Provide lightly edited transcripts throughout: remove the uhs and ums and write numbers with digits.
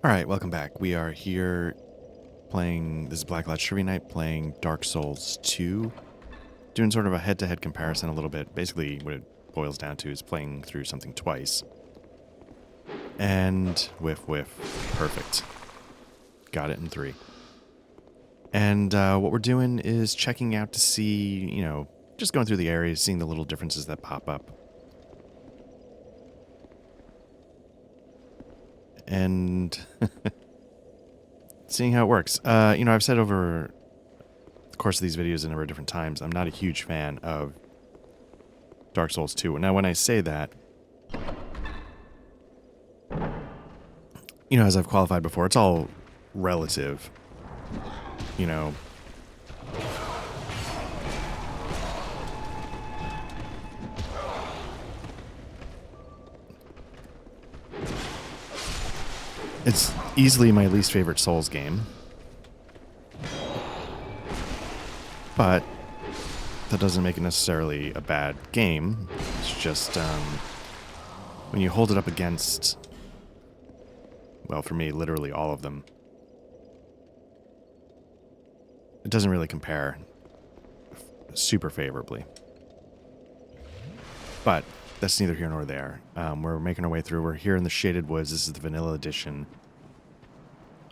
Alright, welcome back. We are here playing, this is Black Lodge Trivia Night, playing Dark Souls 2. Doing sort of a head-to-head comparison a little bit. Basically, what it boils down to is playing through something twice. And whiff, whiff. Perfect. Got it in 3. And what we're doing is checking out to see, just going through the areas, seeing the little differences that pop up. And seeing how it works. I've said over the course of these videos a number of different times, I'm not a huge fan of Dark Souls 2. Now, when I say that, as I've qualified before, it's all relative. It's easily my least favorite Souls game. But that doesn't make it necessarily a bad game. It's just when you hold it up against, well, for me, literally all of them, it doesn't really compare super favorably. But that's neither here nor there. We're making our way through. We're here in the Shaded Woods. This is the Vanilla Edition.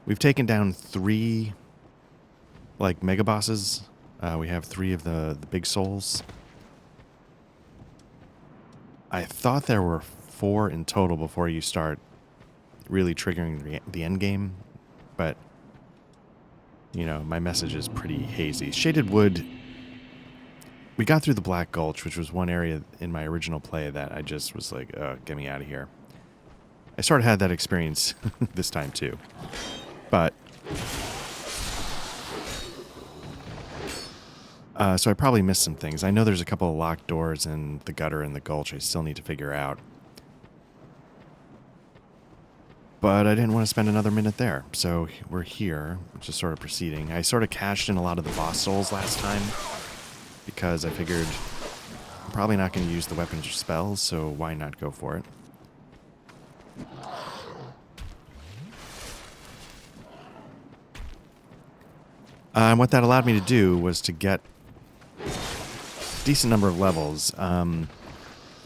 We've taken down 3, mega bosses. We have 3 of the big souls. I thought there were 4 in total before you start really triggering the end game, but my message is pretty hazy. Shaded Wood, we got through the Black Gulch, which was one area in my original play that I just was like, get me out of here. I sort of had that experience this time too, but so I probably missed some things. I know there's a couple of locked doors in the gutter and the gulch I still need to figure out. But I didn't want to spend another minute there. So we're here, just sort of proceeding. I sort of cashed in a lot of the boss souls last time because I figured I'm probably not going to use the weapons or spells, so why not go for it? And what that allowed me to do was to get a decent number of levels. I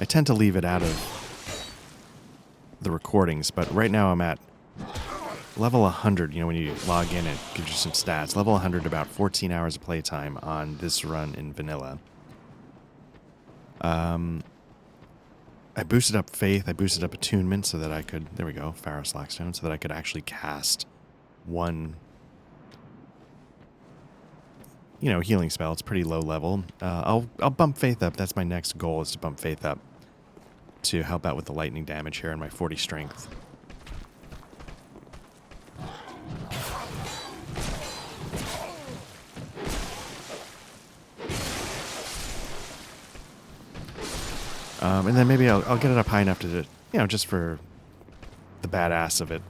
tend to leave it out of the recordings, but right now I'm at level 100. When you log in, it gives you some stats. Level 100, about 14 hours of playtime on this run in vanilla. I boosted up Faith, I boosted up Attunement so that I could, there we go, Pharos Lockstone, so that I could actually cast one, healing spell. It's pretty low level. I'll bump Faith up. That's my next goal, is to bump Faith up to help out with the lightning damage here in my 40 strength. And then maybe I'll get it up high enough to, just for the badass of it,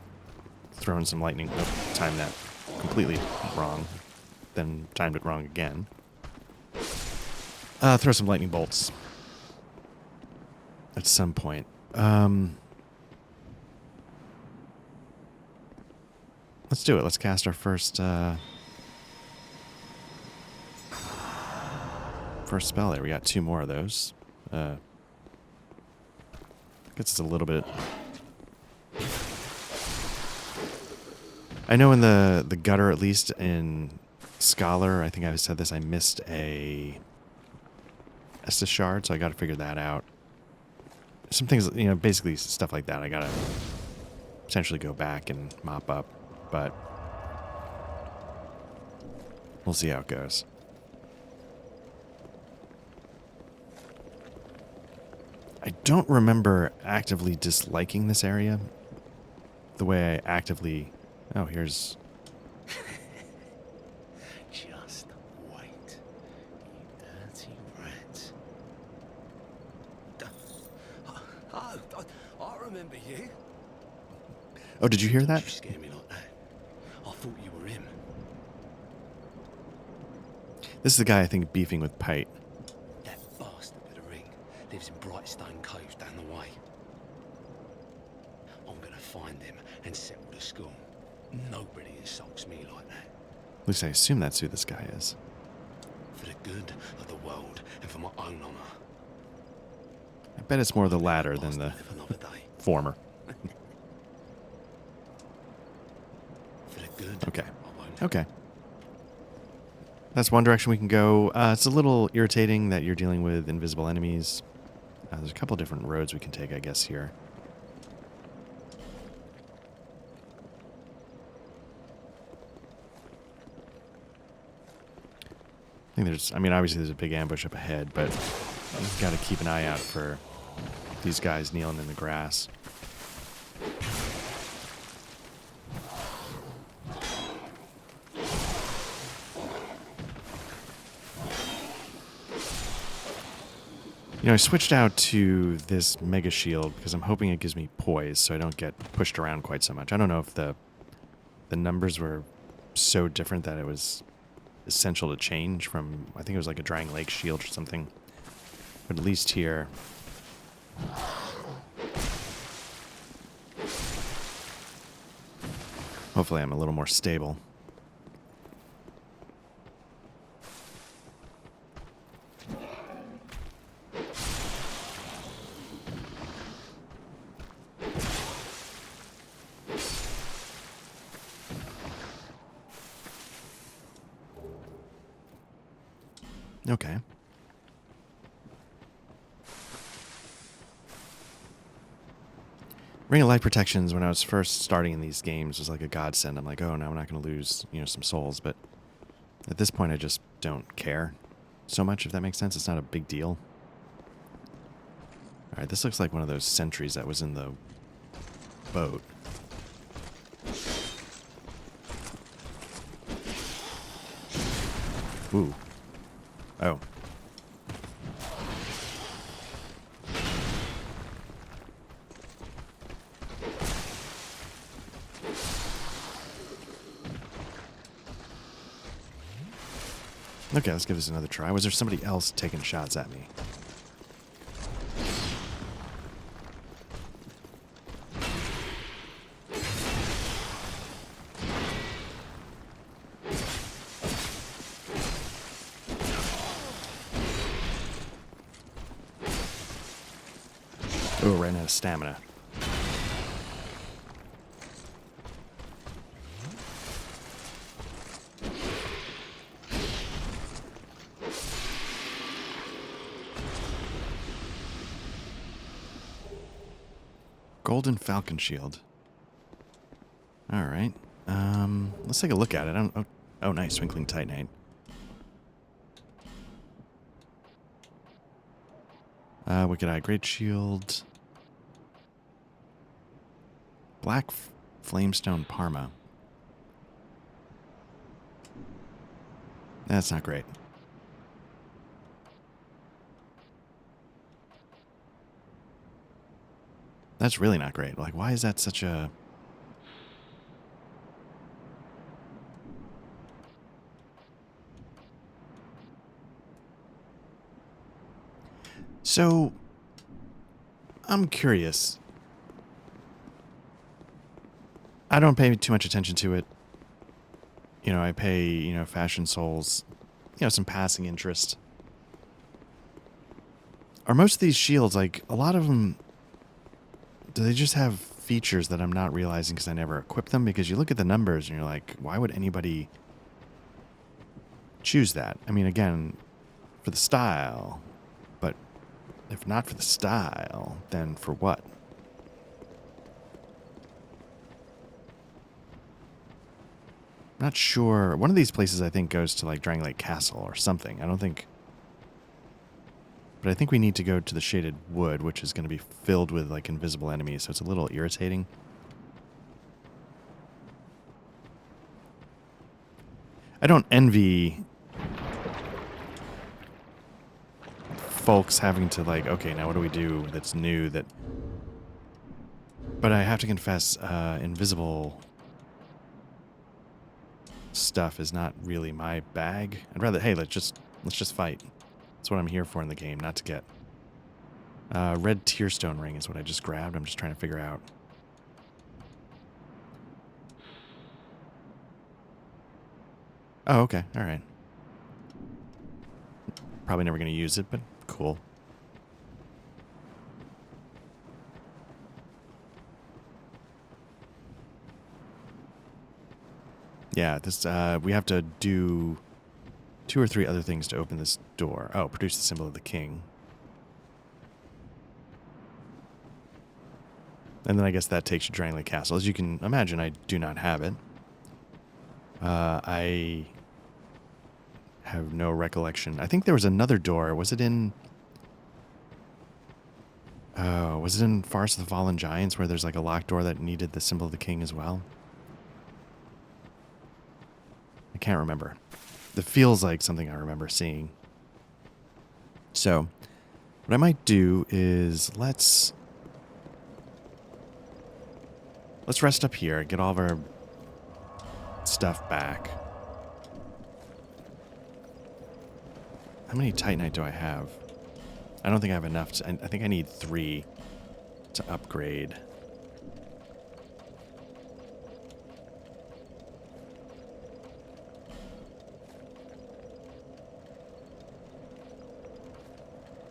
throwing some lightning. Nope, timed that completely wrong. Then timed it wrong again. Throw some lightning bolts at some point. Let's do it. Let's cast our first spell there. We got 2 more of those. Gets us a little bit. I know in the gutter, at least in Scholar, I think I said this, I missed a Estus shard, so I got to figure that out. Some things, basically stuff like that I got to potentially go back and mop up, but we'll see how it goes. I don't remember actively disliking this area the way I actively... Oh, here's... Just wait, you dirty rat. I remember you. Oh, did you hear that? You scare me like that. I thought you were him. This is the guy I think beefing with Pite. That bastard with a ring lives in Brightstone Cove down the way. I'm gonna find him and settle the score. Nobody insults me like that. At least I assume that's who this guy is. For the good of the world and for my own honour. I bet it's more the latter than the Live another day. former. For the good. Okay. I won't. Okay. That's one direction we can go. It's a little irritating that you're dealing with invisible enemies. There's a couple different roads we can take, I guess, here. I mean, obviously there's a big ambush up ahead, but you've got to keep an eye out for these guys kneeling in the grass. You know, I switched out to this Mega Shield because I'm hoping it gives me poise so I don't get pushed around quite so much. I don't know if the numbers were so different that it was essential to change from, I think it was like a Drying Lake shield or something. But at least here, hopefully I'm a little more stable. Okay. Ring of Light protections when I was first starting in these games was like a godsend. I'm like, oh, now I'm not going to lose, some souls. But at this point, I just don't care so much, if that makes sense. It's not a big deal. All right, this looks like one of those sentries that was in the boat. Ooh. Oh. Okay, let's give this another try. Was there somebody else taking shots at me? Oh, ran out of stamina. Golden Falcon Shield. All right. Let's take a look at it. Oh, nice. Twinkling Titanite. Wicked Eye Great Shield. Black Flamestone Parma. That's not great. That's really not great. Like, why is that such a... So, I'm curious. I don't pay too much attention to it. I pay, Fashion Souls, some passing interest. Are most of these shields, like, a lot of them... Do they just have features that I'm not realizing because I never equipped them? Because you look at the numbers and you're like, why would anybody choose that? I mean, again, for the style. But if not for the style, then for what? I'm not sure. One of these places, I think, goes to like Drying Lake Castle or something. I don't think... But I think we need to go to the Shaded Wood, which is going to be filled with, like, invisible enemies, so it's a little irritating. I don't envy folks having to, like, okay, now what do we do that's new that... But I have to confess, invisible stuff is not really my bag. I'd rather, hey, let's just fight. That's what I'm here for in the game, not to get. Red Tearstone Ring is what I just grabbed. I'm just trying to figure out. Oh, okay. All right. Probably never going to use it, but cool. Yeah, this we have to do 2 or 3 other things to open this door. Oh, produce the symbol of the king. And then I guess that takes you to Drangleic Castle. As you can imagine, I do not have it. I have no recollection. I think there was another door. Was it in... was it in Forest of the Fallen Giants where there's like a locked door that needed the symbol of the king as well? I can't remember. It feels like something I remember seeing. So, what I might do is let's rest up here, get all of our stuff back. How many Titanite do I have? I don't think I have enough. I think I need 3 to upgrade.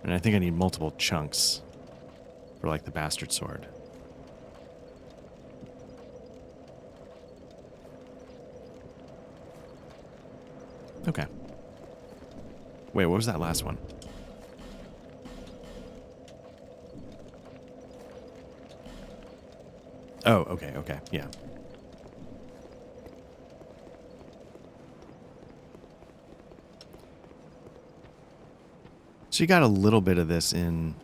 And I think I need multiple chunks for like the bastard sword. Okay. Wait, what was that last one? Oh, okay, okay, yeah. So you got a little bit of this in...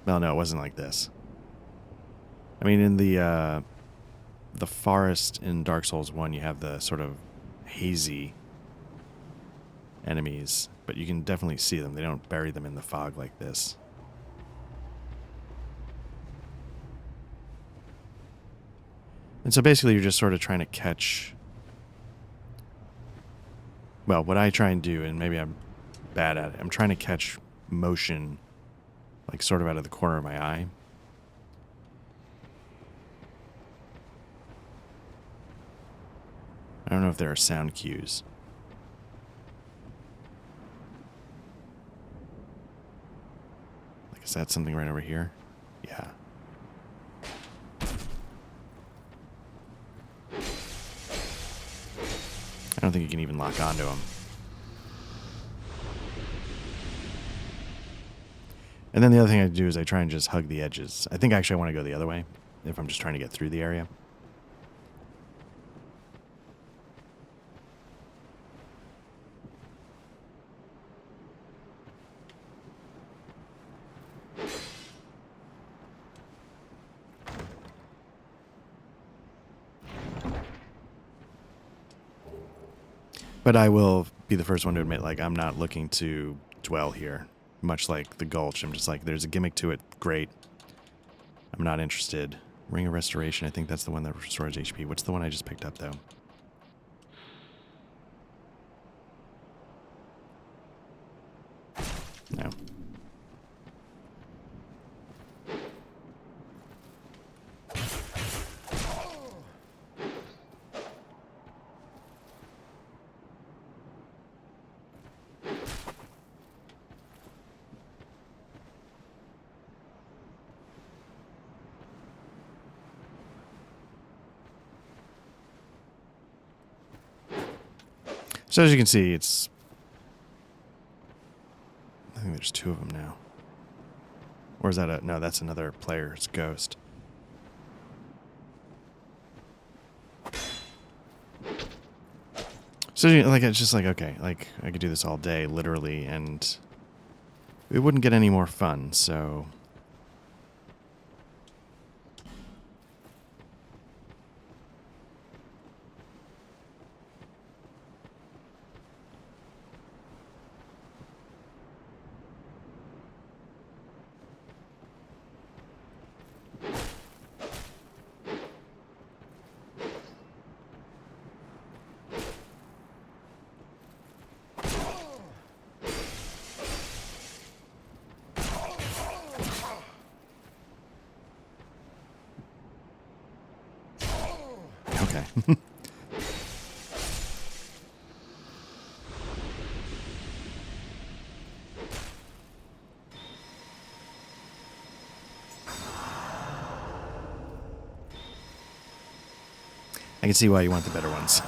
Well, no, it wasn't like this. I mean, in the forest in Dark Souls 1, you have the sort of hazy enemies, but you can definitely see them. They don't bury them in the fog like this. And so basically you're just sort of trying to catch... Well, what I try and do, and maybe I'm bad at it, I'm trying to catch motion, like sort of out of the corner of my eye. I don't know if there are sound cues. Like, is that something right over here? Yeah. I don't think you can even lock onto them. And then the other thing I do is I try and just hug the edges. I think actually I want to go the other way if I'm just trying to get through the area. But I will be the first one to admit, like, I'm not looking to dwell here. Much like the Gulch, I'm just like, there's a gimmick to it, great. I'm not interested. Ring of Restoration, I think that's the one that restores HP. What's the one I just picked up, though? No. So as you can see, it's... I think there's 2 of them now. Or is that a... No, that's another player's ghost. So, like, it's just like, okay, like, I could do this all day, literally, and it wouldn't get any more fun, so... Okay. can see why you want the better ones.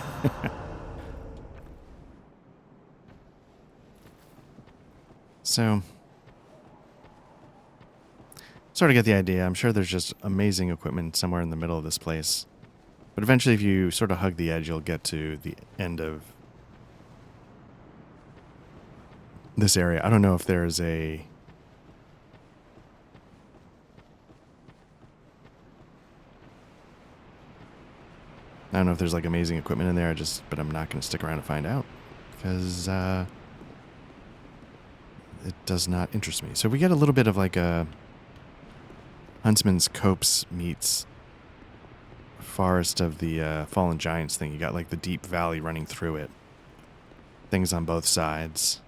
So, sort of get the idea. I'm sure there's just amazing equipment somewhere in the middle of this place. But eventually, if you sort of hug the edge, you'll get to the end of this area. I don't know if there's a... I don't know if there's like amazing equipment in there, but I'm not going to stick around to find out because it does not interest me. So we get a little bit of like a Huntsman's Copse meets Forest of the Fallen Giants thing. You got like the deep valley running through it. Things on both sides.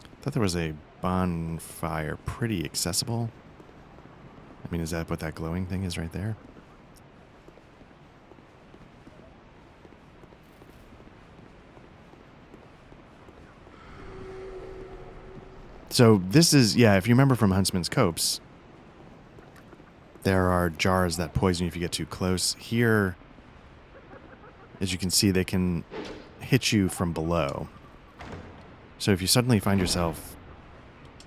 I thought there was a bonfire pretty accessible. I mean, is that what that glowing thing is right there? So this is, yeah, if you remember from Huntsman's Copse, there are jars that poison you if you get too close. Here, as you can see, they can hit you from below. So if you suddenly find yourself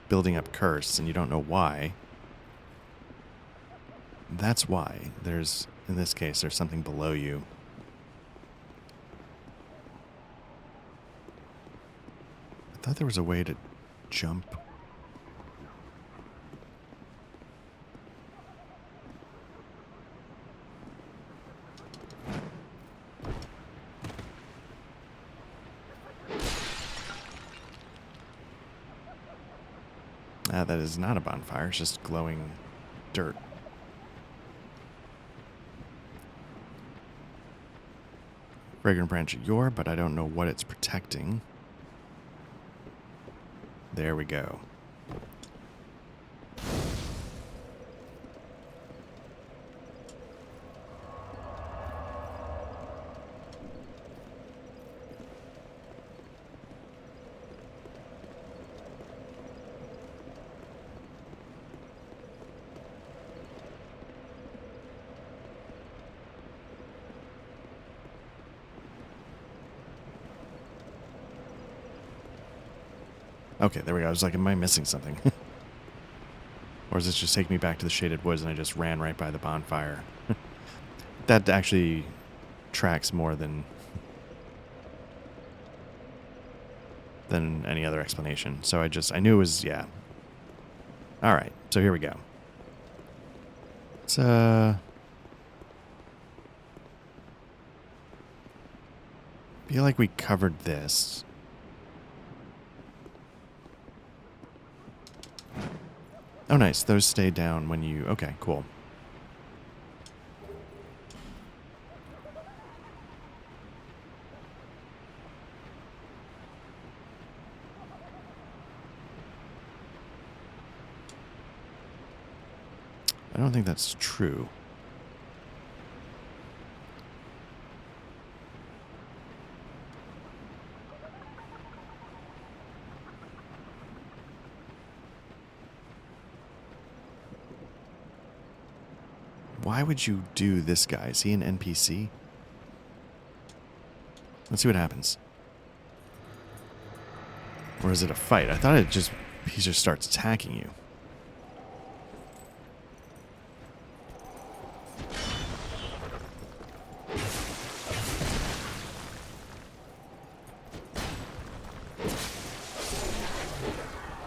building up curse and you don't know why, that's why. There's, in this case, there's something below you. I thought there was a way to jump. That is not a bonfire, it's just glowing dirt. Fragrant branch of yore, but I don't know what it's protecting. There we go. Okay, there we go. I was like, am I missing something? Or does this just take me back to the Shaded Woods and I just ran right by the bonfire? That actually tracks more than any other explanation. So I knew it was, yeah. All right, so here we go. It's, feel like we covered this. Oh, nice. Those stay down when you... Okay, cool. I don't think that's true. Why would you do this guy? Is he an NPC? Let's see what happens. Or is it a fight? I thought he just starts attacking you.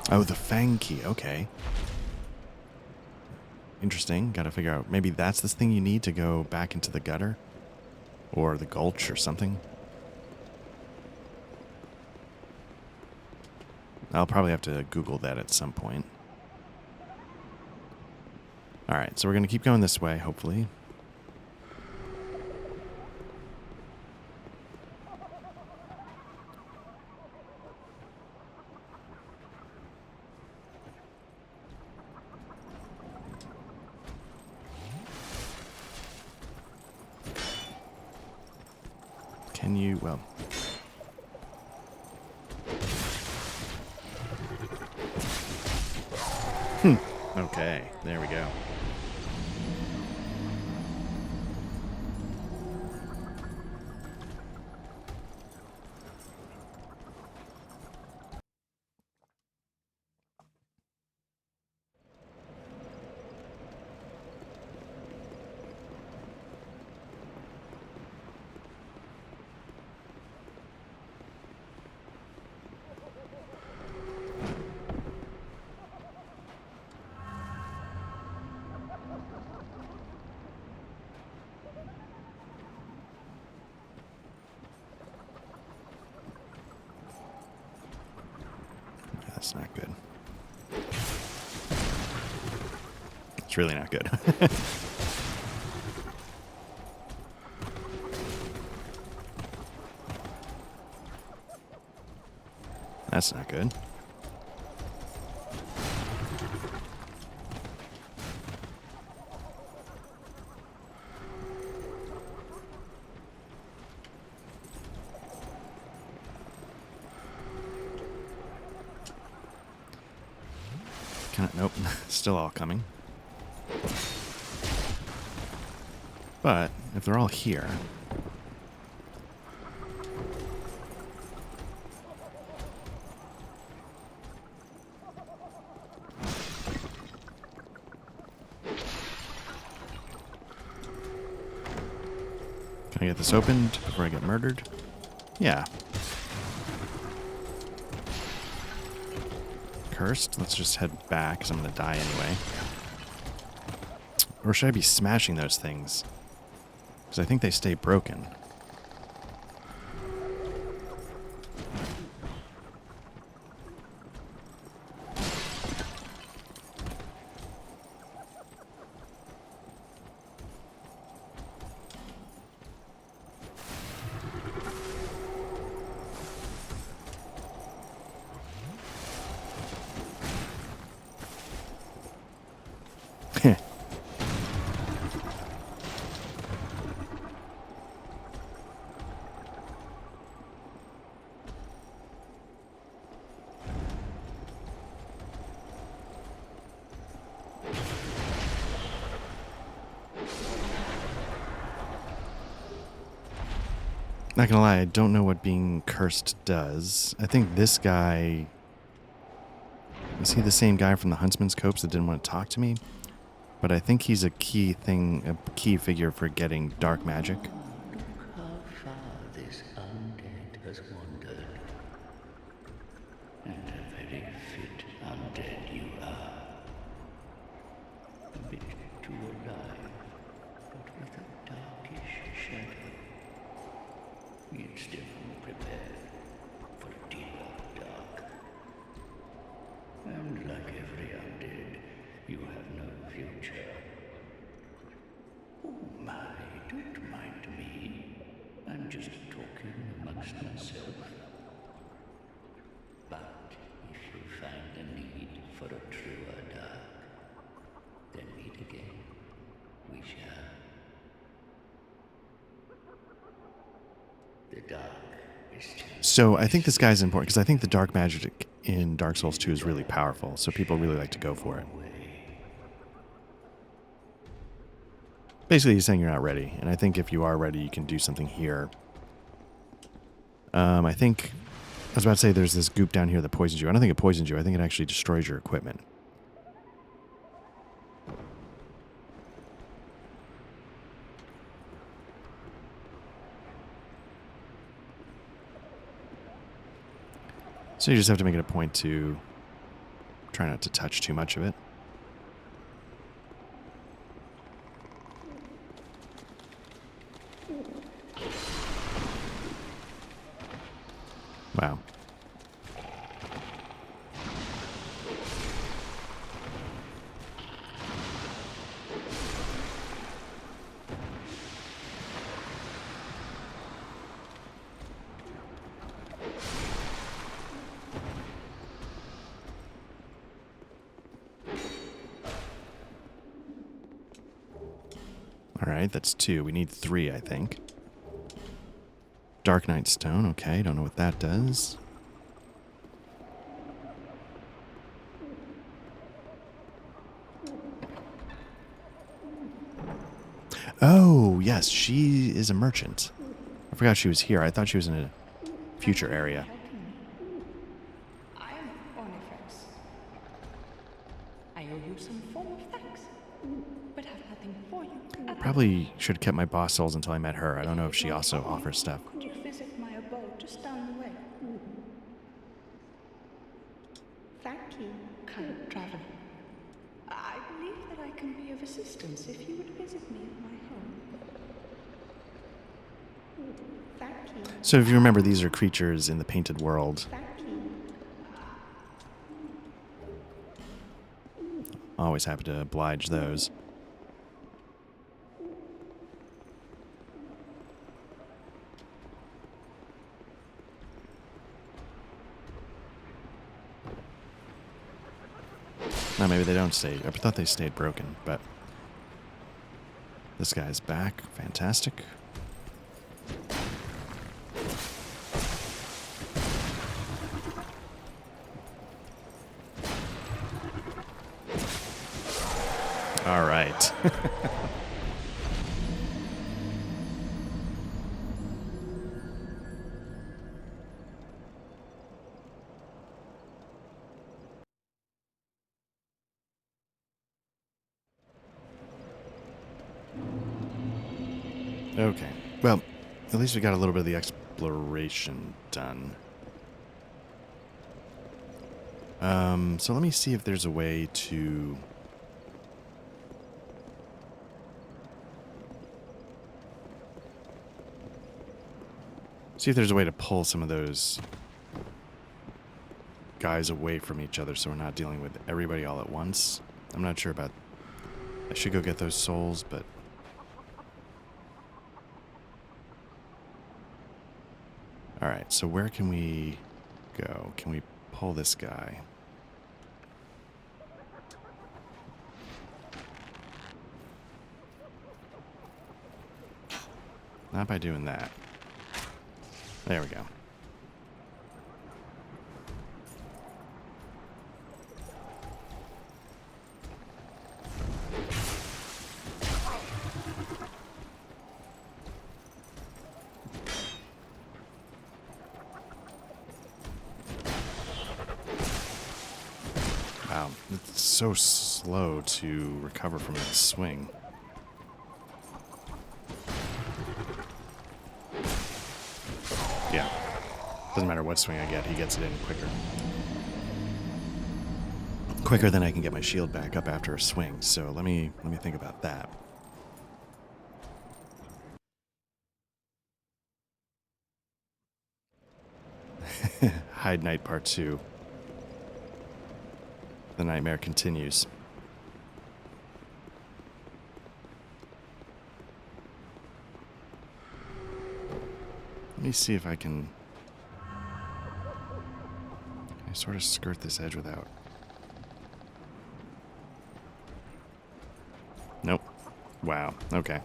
Oh, the Fang Key. Okay. Interesting. Got to figure out. Maybe that's the thing you need to go back into the gutter? Or the gulch or something? I'll probably have to Google that at some point. Alright, so we're going to keep going this way, hopefully. Can you... well... Okay, there we go. That's not good. It's really not good. That's not good. Nope, still all coming. But if they're all here, can I get this opened before I get murdered? Yeah. Cursed. Let's just head back because I'm going to die anyway. Or should I be smashing those things? Because I think they stay broken. Not gonna lie, I don't know what being cursed does. I think this guy... Is he the same guy from the Huntsman's Copse that didn't want to talk to me? But I think he's a key figure for getting dark magic. How far this undead has wandered. And a very fit undead you are. A bit too alive, but with a darkish shadow. Yet still prepared for a deeper dark. And like every undead, you have no future. Oh my, don't mind me. I'm just talking amongst myself. But if you find a need for a truer dark, then meet again. We shall. The dark is too. So I think this guy's important because I think the dark magic in Dark Souls 2 is really powerful. So people really like to go for it. Basically, he's saying you're not ready. And I think if you are ready, you can do something here. I was about to say there's this goop down here that poisons you. I don't think it poisons you. I think it actually destroys your equipment. So you just have to make it a point to try not to touch too much of it. Wow. All right, that's 2. We need 3, I think. Dark Knight Stone. Okay, don't know what that does. Oh, yes, she is a merchant. I forgot she was here. I thought she was in a future area. I am Ornifex. I owe you some form of thanks, but have nothing for you. Probably should have kept my boss souls until I met her. I don't know if she also offers stuff. Could you visit my abode just down the way? Thank you, kind traveler. I believe that I can be of assistance if you would visit me at my home. Thank you. So if you remember, these are creatures in the painted world. Thank you. Always happy to oblige those. No, maybe they don't stay. I thought they stayed broken, but this guy's back. Fantastic. All right. Okay. Well, at least we got a little bit of the exploration done. So let me see if there's a way to... See if there's a way to pull some of those guys away from each other so we're not dealing with everybody all at once. I'm not sure about... I should go get those souls, but... Alright, so where can we go? Can we pull this guy? Not by doing that. There we go. Wow, it's so slow to recover from that swing. Yeah. Doesn't matter what swing I get, he gets it in quicker. Quicker than I can get my shield back up after a swing, so let me think about that. Hide Night Part 2. The nightmare continues. Let me see if I can sort of skirt this edge without... Nope. Wow. Okay.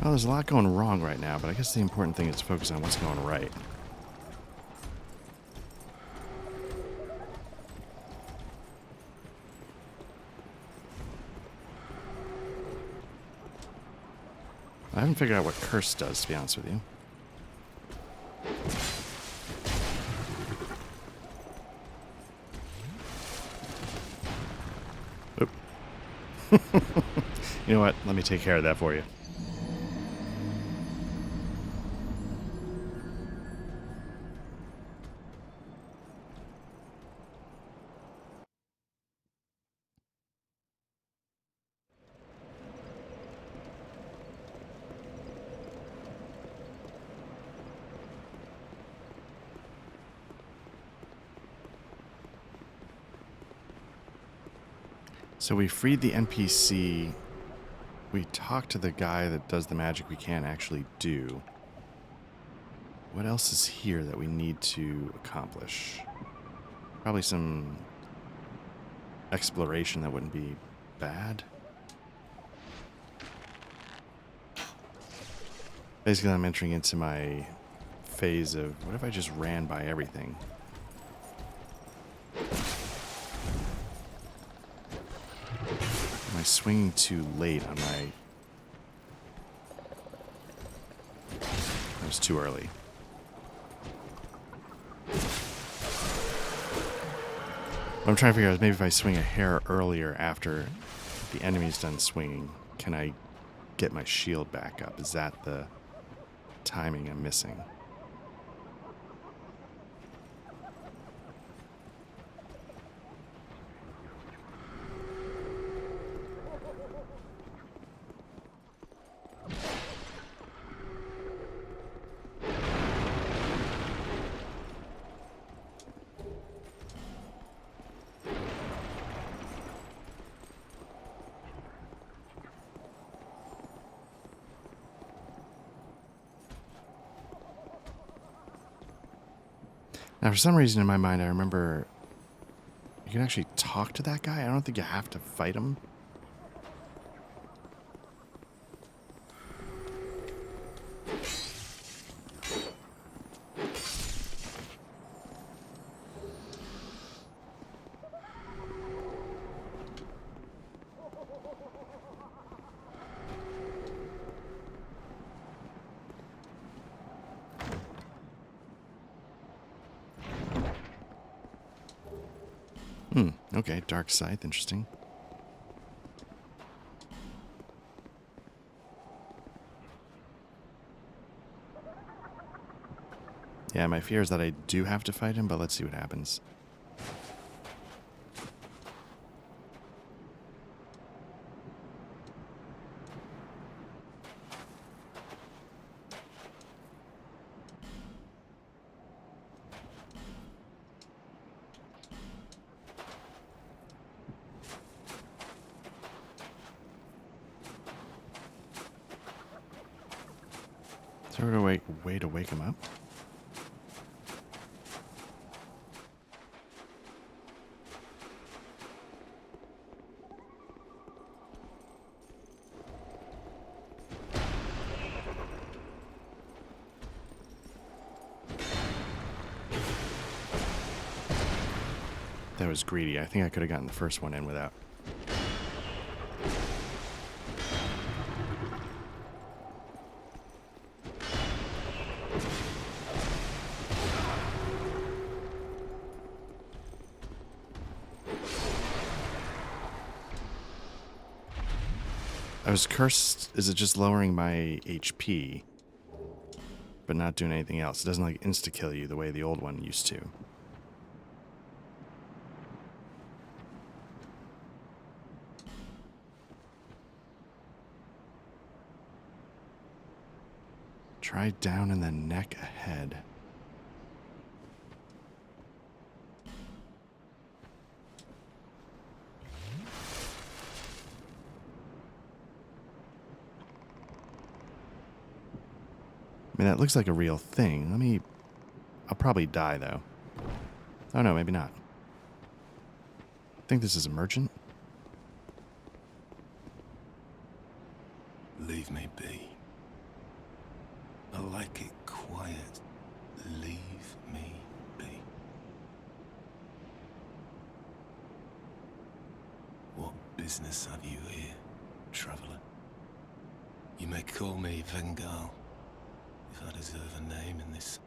Well, there's a lot going wrong right now, but I guess the important thing is to focus on what's going right. I haven't figured out what Curse does, to be honest with you. Oop. You know what? Let me take care of that for you. So we freed the NPC. We talked to the guy that does the magic we can't actually do. What else is here that we need to accomplish? Probably some exploration that wouldn't be bad. Basically, I'm entering into my phase of what if I just ran by everything? Am I swinging too late on my... It was too early. What I'm trying to figure out is maybe if I swing a hair earlier after the enemy's done swinging, can I get my shield back up? Is that the timing I'm missing? Now, for some reason in my mind, I remember you can actually talk to that guy. I don't think you have to fight him. Okay, Dark Scythe, interesting. Yeah, my fear is that I do have to fight him, but let's see what happens. Is there a way to wake him up? That was greedy. I think I could have gotten the first one in without. I was cursed. Is it just lowering my HP, but not doing anything else? It doesn't like insta-kill you the way the old one used to. Try down in the neck ahead. I mean, that looks like a real thing. I'll probably die, though. Oh, no, maybe not. I think this is emergent. Leave me be. I like it quiet. Leave me be. What business have you here, traveller? You may call me Vengal, if I deserve a name in this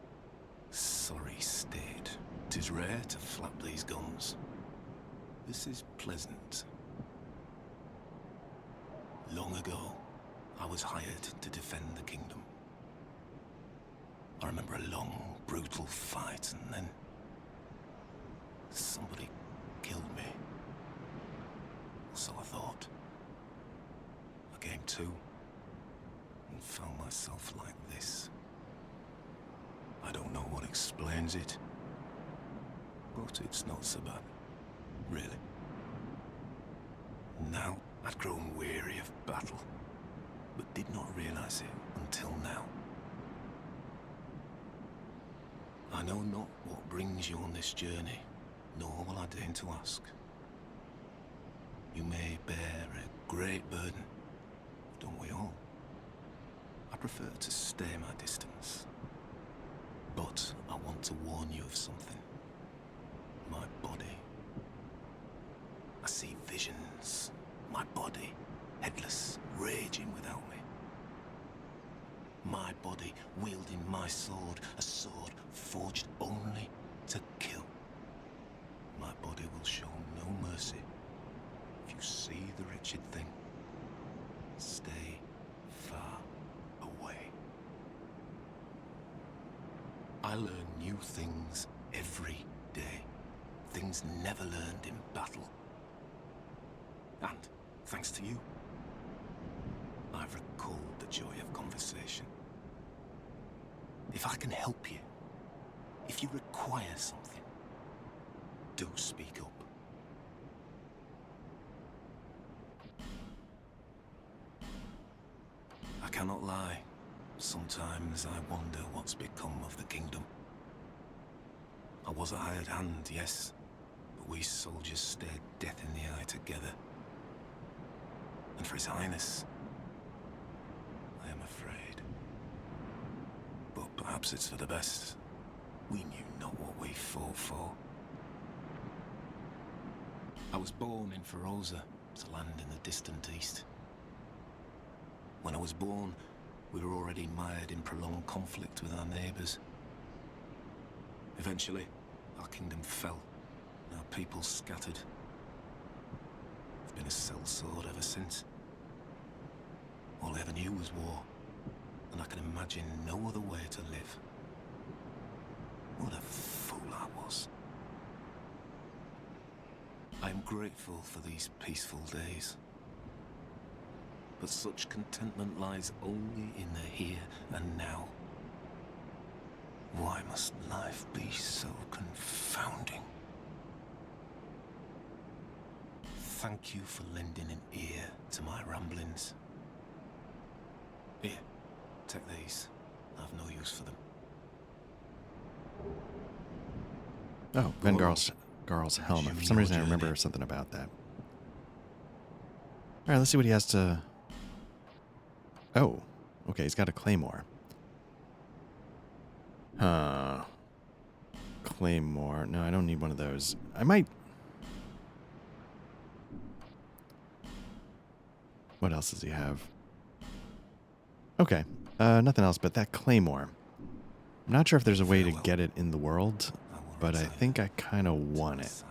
sorry state. 'Tis rare to flap these guns. This is pleasant. Long ago, I was hired to defend the kingdom. I remember a long, brutal fight, and then somebody killed me. So I thought. I came to and found myself like this. I don't know what explains it, but it's not so bad, really. Now, I'd grown weary of battle, but did not realize it until now. I know not what brings you on this journey, nor will I deign to ask. You may bear a great burden, don't we all? I prefer to stay my distance. But I want to warn you of something. My body. I see visions. My body, headless, raging without me. My body wielding my sword, a sword forged only to kill. My body will show no mercy. If you see the wretched thing, stay far away. I learn new things every day. Things never learned in battle. And, thanks to you, I've recalled the joy of conversation. If I can help you, if you require something, do speak up. I cannot lie. Sometimes I wonder what's become of the kingdom. I was a hired hand, yes, but we soldiers stared death in the eye together. And for His Highness, I am afraid. But perhaps it's for the best. We knew not what we fought for. I was born in Feroza, to land in the distant east. When I was born, we were already mired in prolonged conflict with our neighbors. Eventually, our kingdom fell, and our people scattered. I've been a sellsword ever since. All I ever knew was war, and I can imagine no other way to live. What a fool I was. I am grateful for these peaceful days. But such contentment lies only in the here and now. Why must life be so confounding? Thank you for lending an ear to my ramblings. Here, take these. I've no use for them. Oh, Garl's helmet. For some reason I remember something about that. Alright, let's see what he has to... Oh, okay, he's got a claymore. Claymore. No, I don't need one of those. I might... What else does he have? Okay, nothing else but that claymore. I'm not sure if there's a way to get it in the world, but I think I kind of want it.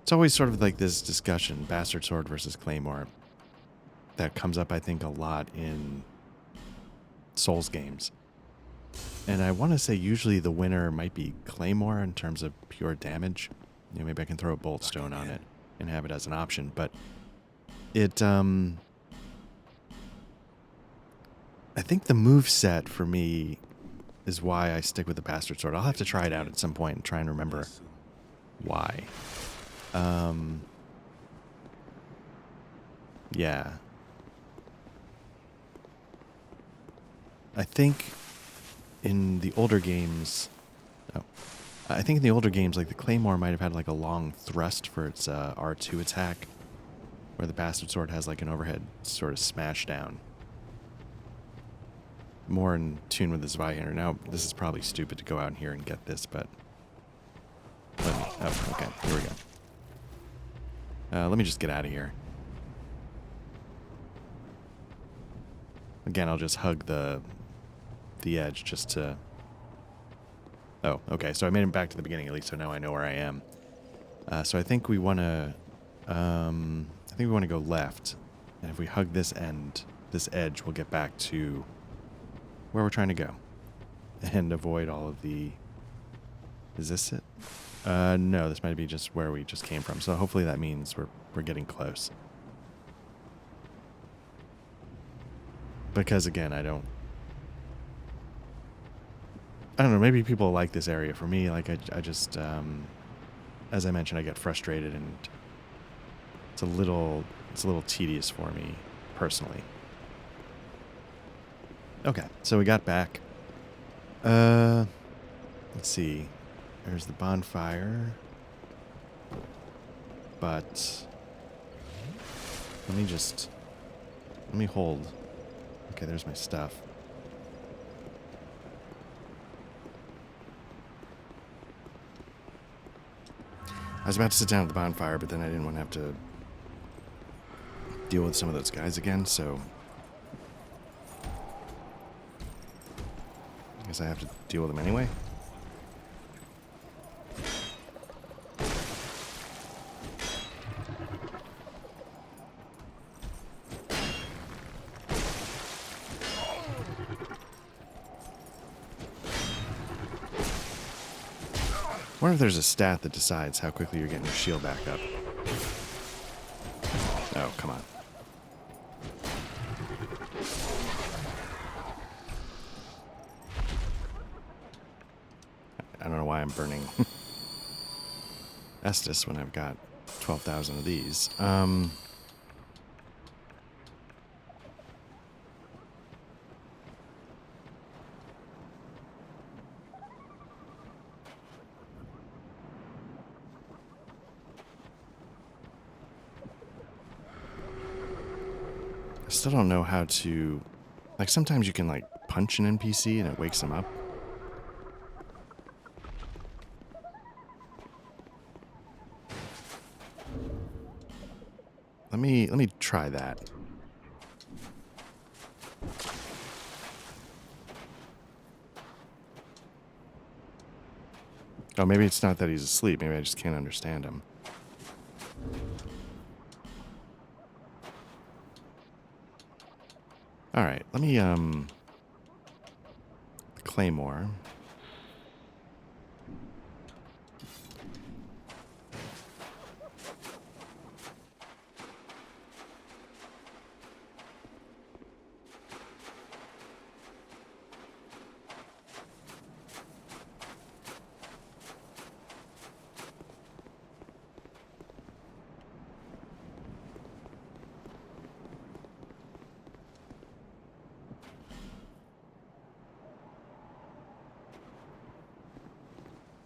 It's always sort of like this discussion, Bastard Sword versus Claymore, that comes up, I think, a lot in Souls games. And I want to say usually the winner might be Claymore in terms of pure damage. You know, maybe I can throw a Bolt Stone on it and have it as an option, but it, I think the move set for me is why I stick with the Bastard Sword. I'll have to try it out at some point and try and remember why. Yeah. I think in the older games... Oh. I think in the older games, like, the Claymore might have had, like, a long thrust for its R2 attack, where the Bastard Sword has, like, an overhead sort of smash down. More in tune with the Zweihander. Now, this is probably stupid to go out in here and get this, but... Let me... Oh, okay. Here we go. Let me just get out of here. Again, I'll just hug the edge just to... Oh, okay. So I made him back to the beginning at least, so now I know where I am. So I think we want to... I think we want to go left. And if we hug this end, this edge, we'll get back to where we're trying to go. And avoid all of the... Is this it? No, this might be just where we just came from. So hopefully that means we're getting close. Because again, I don't know, maybe people like this area. For me, like I just as I mentioned, I get frustrated and it's a little tedious for me personally. Okay, so we got back. Let's see. There's the bonfire. But let me hold Okay, there's my stuff. I was about to sit down at the bonfire, but then I didn't want to have to deal with some of those guys again, so I guess I have to deal with them anyway. I wonder if there's a stat that decides how quickly you're getting your shield back up. Oh, come on. I don't know why I'm burning Estus when I've got 12,000 of these. I still don't know how to... Like, sometimes you can, like, punch an NPC and it wakes them up. Let me try that. Oh, maybe it's not that he's asleep. Maybe I just can't understand him. All right, let me Claymore.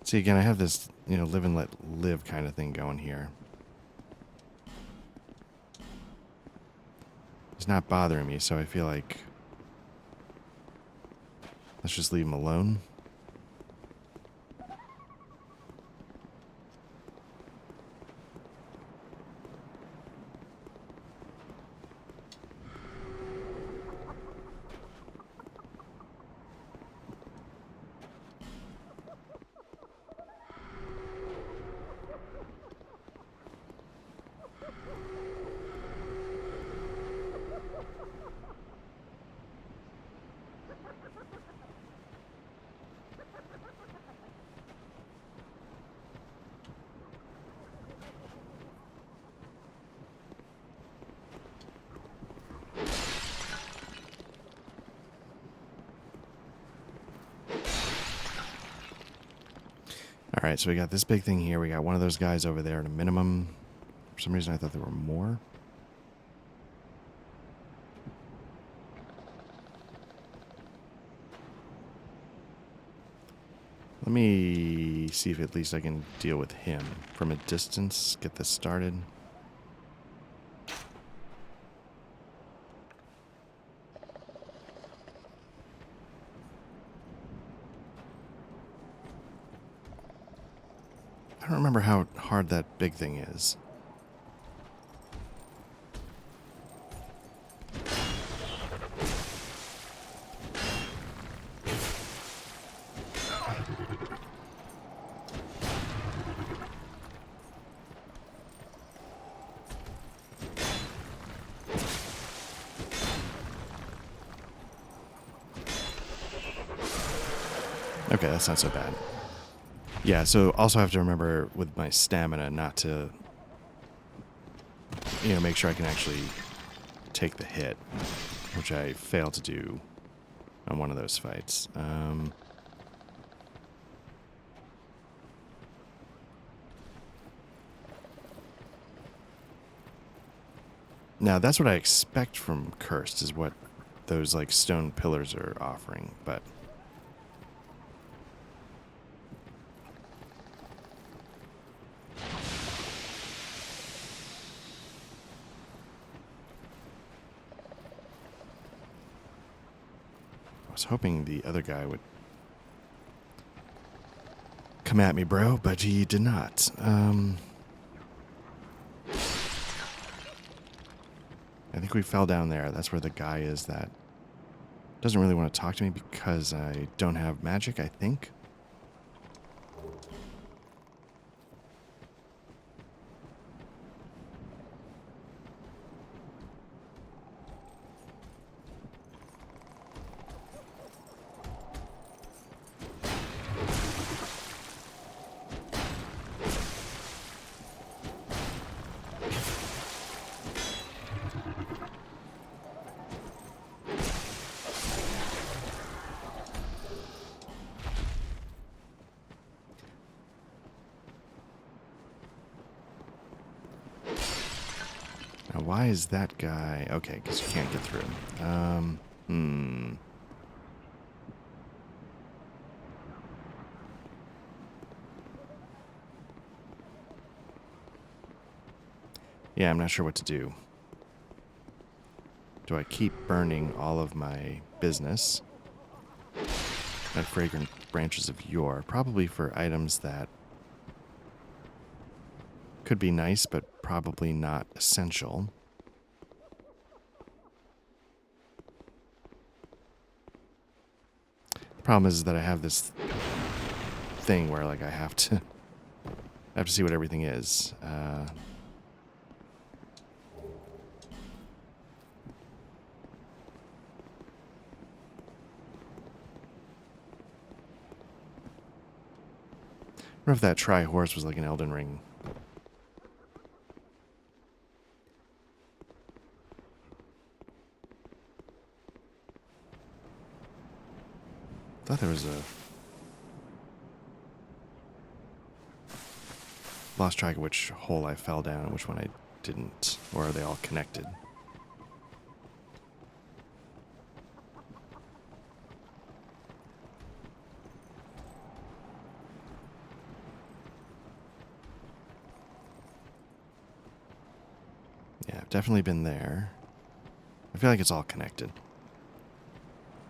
See, again, I have this, you know, live and let live kind of thing going here. He's not bothering me, so I feel like let's just leave him alone. All right, so we got this big thing here. We got one of those guys over there at a minimum. For some reason, I thought there were more. Let me see if at least I can deal with him from a distance. Get this started. I don't remember how hard that big thing is. Okay, that's not so bad. Yeah, so also have to remember with my stamina not to, you know, make sure I can actually take the hit, which I failed to do on one of those fights. Now, that's what I expect from Cursed, is what those, like, stone pillars are offering, but... was hoping the other guy would come at me, bro, but he did not. I think we fell down there. That's where the guy is that doesn't really want to talk to me because I don't have magic, I think. Now, why is that guy... Okay, because you can't get through. Yeah, I'm not sure what to do. Do I keep burning all of my business at Fragrant Branches of Yore? Probably for items that could be nice, but probably not essential. The problem is that I have this thing where, like, I have to see what everything is. I wonder if that Tri-Horse was like an Elden Ring. I thought there was a... Lost track of which hole I fell down and which one I didn't. Or are they all connected? Yeah, I've definitely been there. I feel like it's all connected.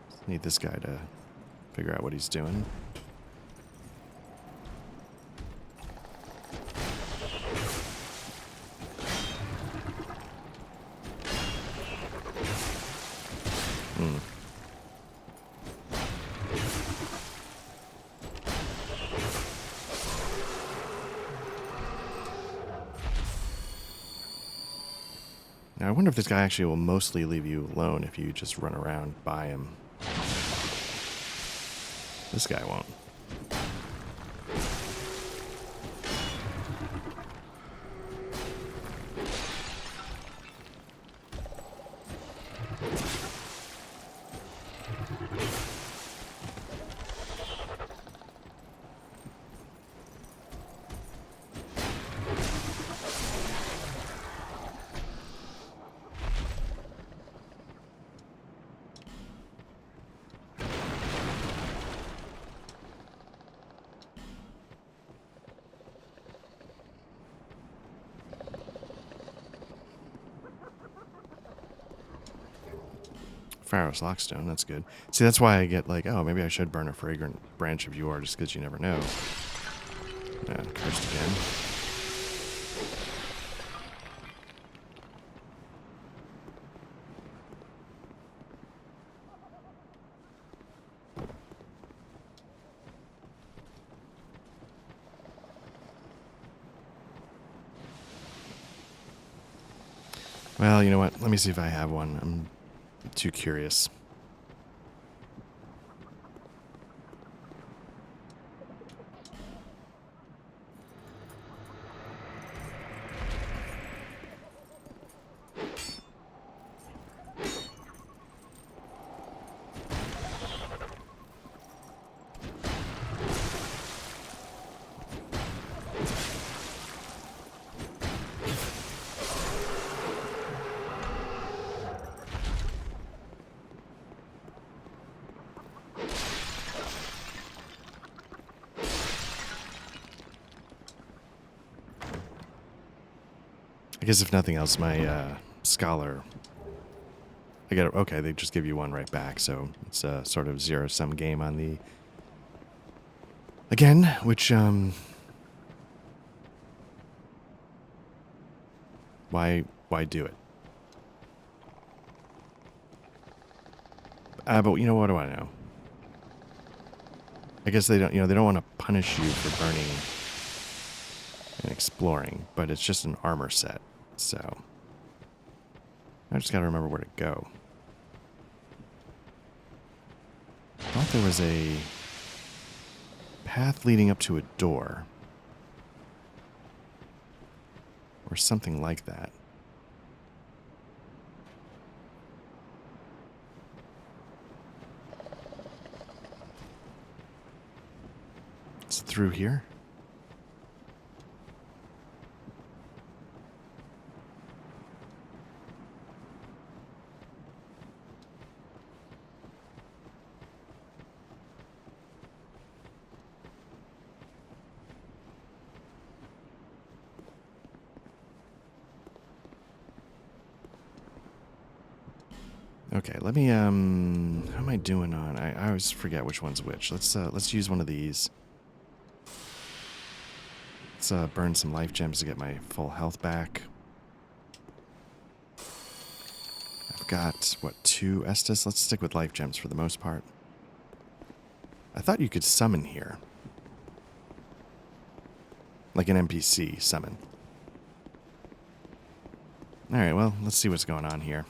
Just need this guy to figure out what he's doing. Now, I wonder if this guy actually will mostly leave you alone if you just run around by him. This guy won't. Pharos Lockstone, that's good. See, that's why I get like, oh, maybe I should burn a Fragrant Branch of Yore just because you never know. Cursed again. Well, you know what? Let me see if I have one. I'm too curious. I guess if nothing else, my scholar I get it. Okay, they just give you one right back, so it's a sort of zero-sum game on the... Again, which, why do it? But you know, what do I know? I guess they don't, they don't want to punish you for burning and exploring, but it's just an armor set, so I just gotta remember where to go. I thought there was a path leading up to a door. Or something like that. It's through here? Okay, let me, how am I doing on? I always forget which one's which. Let's use one of these. Let's burn some life gems to get my full health back. I've got, what, 2 Estus? Let's stick with life gems for the most part. I thought you could summon here. Like an NPC summon. Alright, well, let's see what's going on here.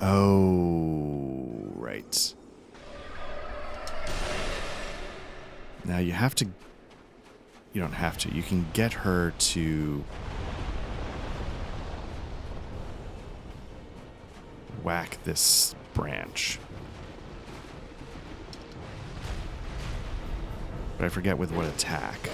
Oh, right. Now you have to... You don't have to. You can get her to... whack this branch. But I forget with what attack.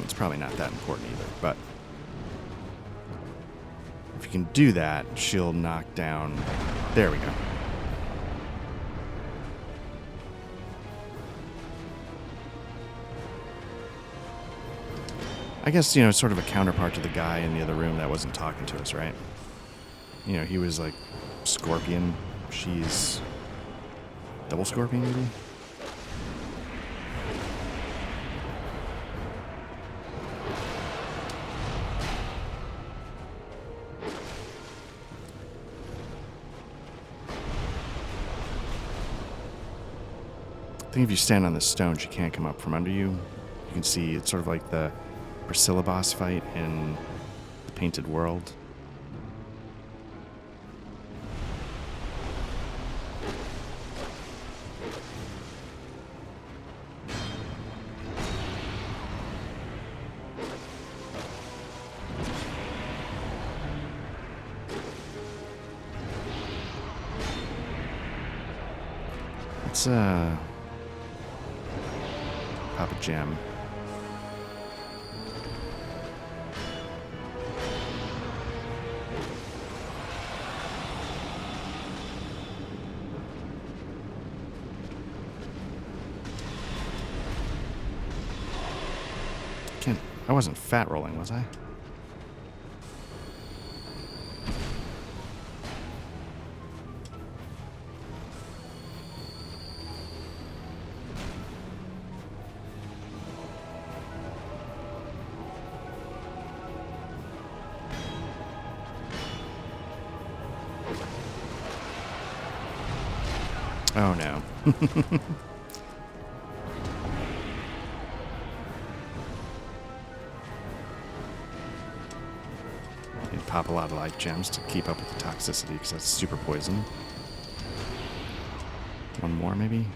It's probably not that important either, but if you can do that, she'll knock down... There we go. I guess, it's sort of a counterpart to the guy in the other room that wasn't talking to us, right? He was like Scorpion. She's double Scorpion, maybe? I think if you stand on the stone, she can't come up from under you. You can see it's sort of like the Priscilla boss fight in the Painted World. Let's pop a gem. I wasn't fat rolling, was I? Oh no. Pop a lot of life gems to keep up with the toxicity because that's super poison. One more, maybe?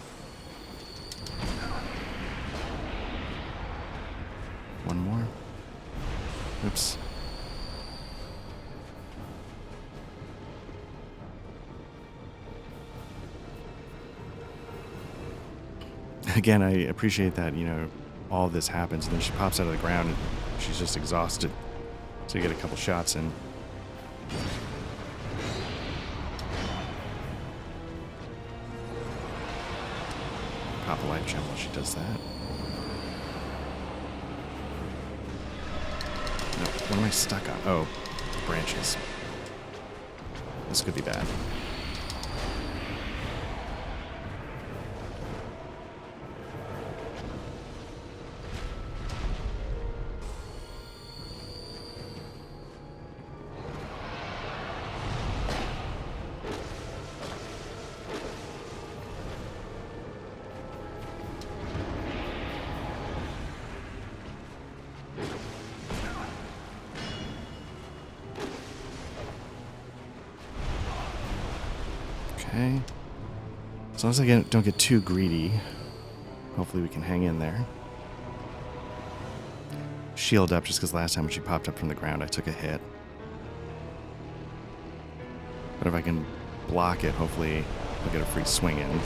One more? Oops. Again, I appreciate that, all this happens and then she pops out of the ground and she's just exhausted. So you get a couple shots in. pop a life gem while she does that. No, what am I stuck on? Oh, branches. This could be bad. Okay. As long as I don't get too greedy, hopefully we can hang in there. Shield up, just because last time when she popped up from the ground, I took a hit. But if I can block it, hopefully I'll get a free swing in.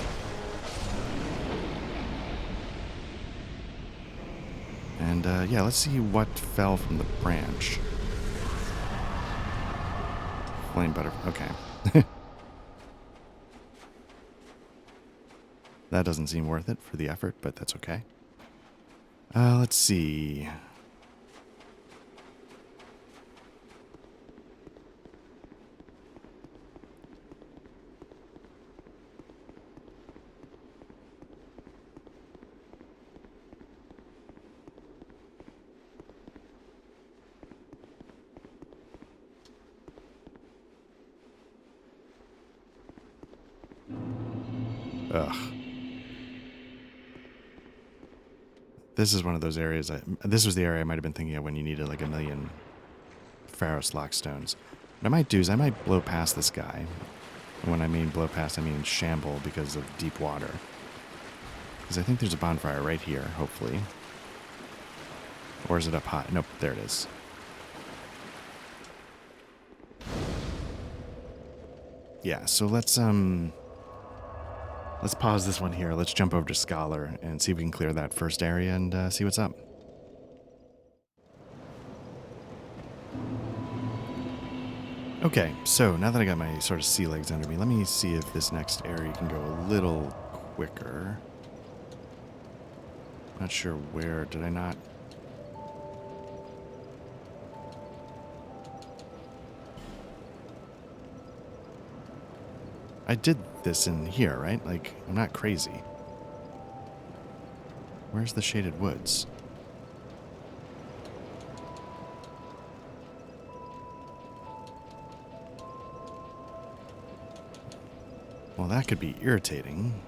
And yeah, let's see what fell from the branch. Flame butter. Okay. That doesn't seem worth it for the effort, but that's okay. Let's see. Ugh. This is one of those areas. This was the area I might have been thinking of when you needed like 1,000,000 Pharos Lockstones. What I might do is I might blow past this guy. And when I mean blow past, I mean shamble because of deep water. Because I think there's a bonfire right here, hopefully. Or is it up high? Nope, there it is. Yeah, so let's pause this one here. Let's jump over to Scholar and see if we can clear that first area and see what's up. Okay, so now that I got my sort of sea legs under me, let me see if this next area can go a little quicker. Not sure where. Did I not? I did this in here, right? Like, I'm not crazy. Where's the Shaded Woods? Well, that could be irritating.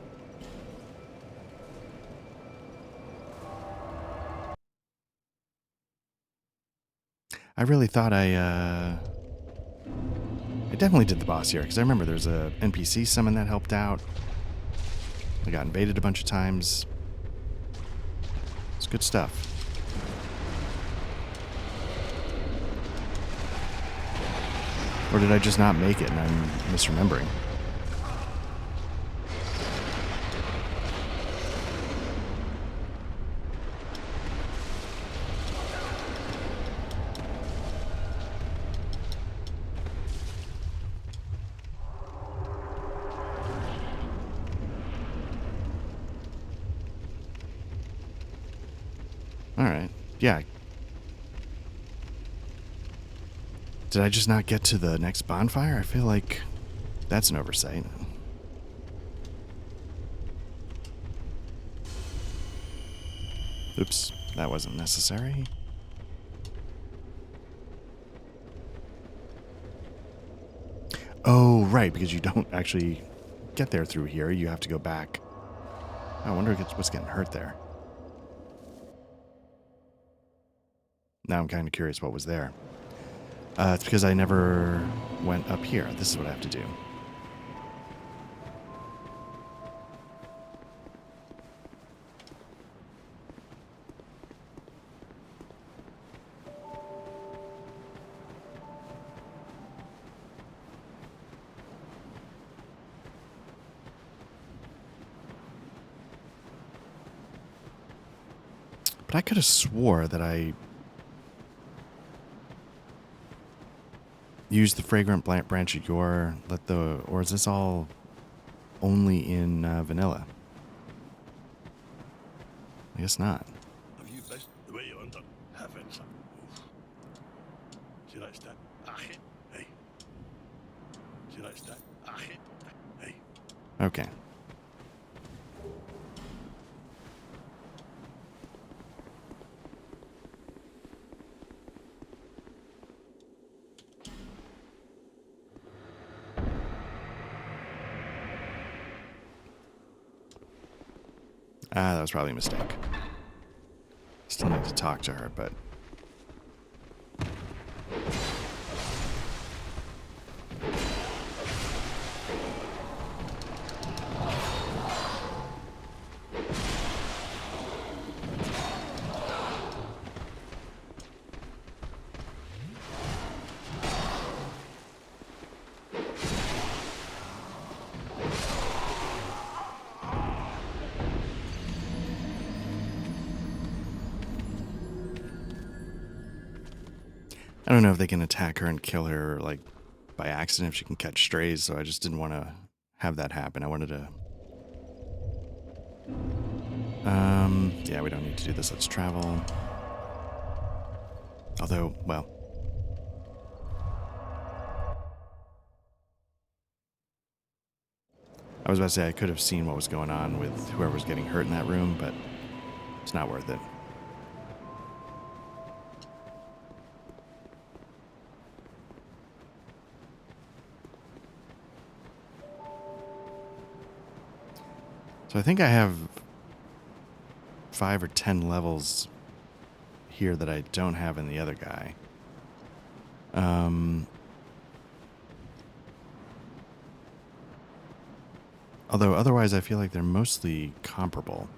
I really thought I definitely did the boss here, because I remember there's a NPC summon that helped out. I got invaded a bunch of times. It's good stuff. Or did I just not make it and I'm misremembering? Alright. Yeah. Did I just not get to the next bonfire? I feel like that's an oversight. Oops. That wasn't necessary. Oh, right. Because you don't actually get there through here. You have to go back. I wonder what's getting hurt there. Now I'm kind of curious what was there. It's because I never went up here. This is what I have to do. But I could have swore that I use the fragrant branch of yore. Or is this all only in vanilla? I guess not. Have you best the way you under heavens? Oof. See that's that. Achit. Hey. See that's that. Achit. Hey. Okay. Ah, that was probably a mistake. Still need to talk to her, but... I don't know if they can attack her and kill her, like, by accident, if she can catch strays, so I just didn't want to have that happen. I wanted to... yeah, we don't need to do this. Let's travel. Although, well... I was about to say I could have seen what was going on with whoever was getting hurt in that room, but it's not worth it. So I think I have 5 or 10 levels here that I don't have in the other guy. Although otherwise I feel like they're mostly comparable.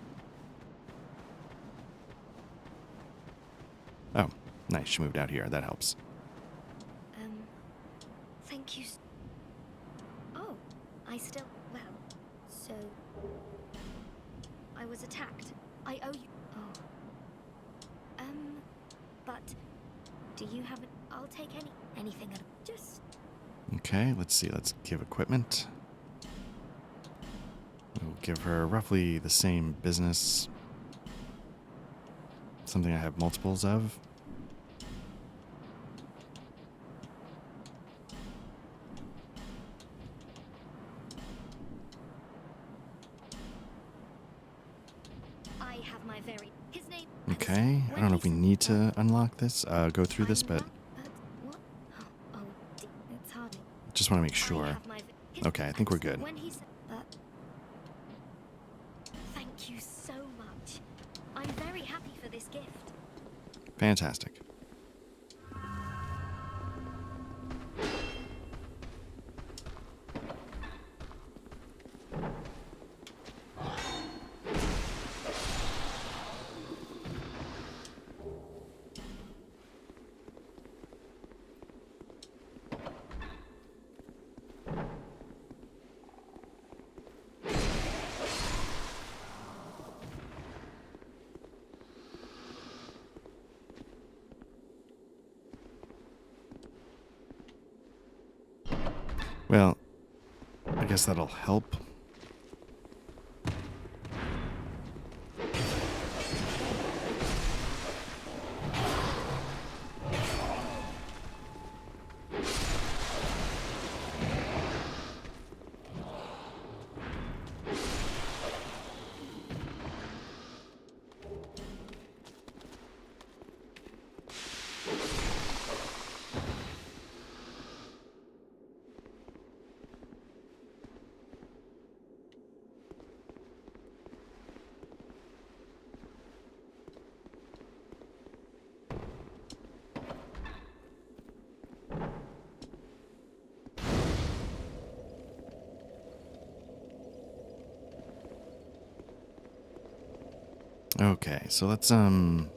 Oh, nice. She moved out here. That helps. Thank you. Oh, I still... Well, so... I was attacked. I owe you... Oh. But... Do you have... I'll take anything at... Just... Okay, let's see. Let's give equipment. We'll give her roughly the same business. Something I have multiples of. I have my very... His name... Okay, I don't know if we need to unlock this, go through this, but What? Oh, it's hard. just want to make I sure. have my... Okay, I think we're good. When he said that... Thank you so much. I'm very happy for this gift. Fantastic. Well, I guess that'll help. Okay, so let's, can't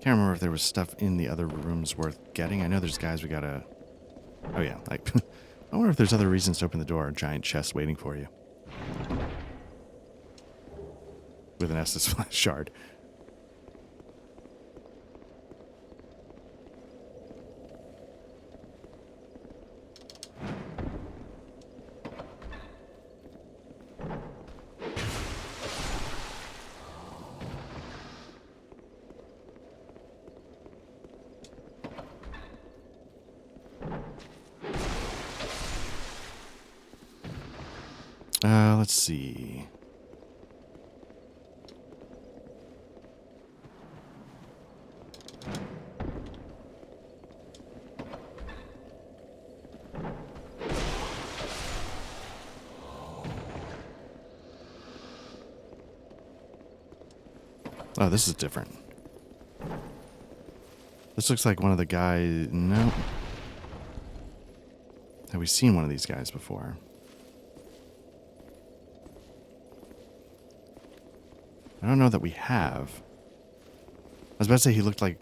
remember if there was stuff in the other rooms worth getting. I know there's guys we gotta... Oh yeah, like, I wonder if there's other reasons to open the door. A giant chest waiting for you. With an Estus shard. Let's see. Oh, this is different. This looks like one of the guys... No. Have we seen one of these guys before? I don't know that we have. I was about to say he looked like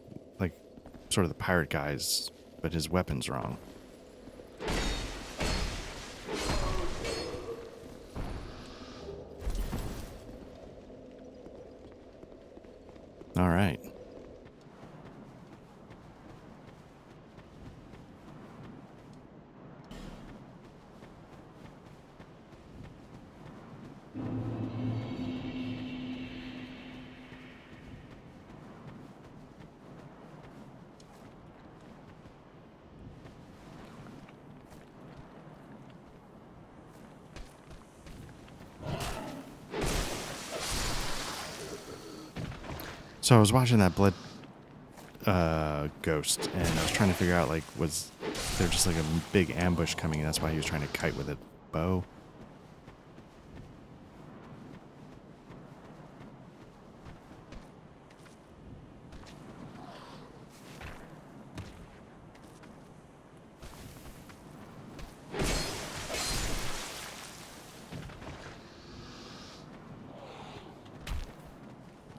sort of the pirate guys, but his weapon's wrong. All right. So I was watching that Blood Ghost, and I was trying to figure out, like, was there just like a big ambush coming, and that's why he was trying to kite with a bow?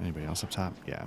Anybody else up top? Yeah.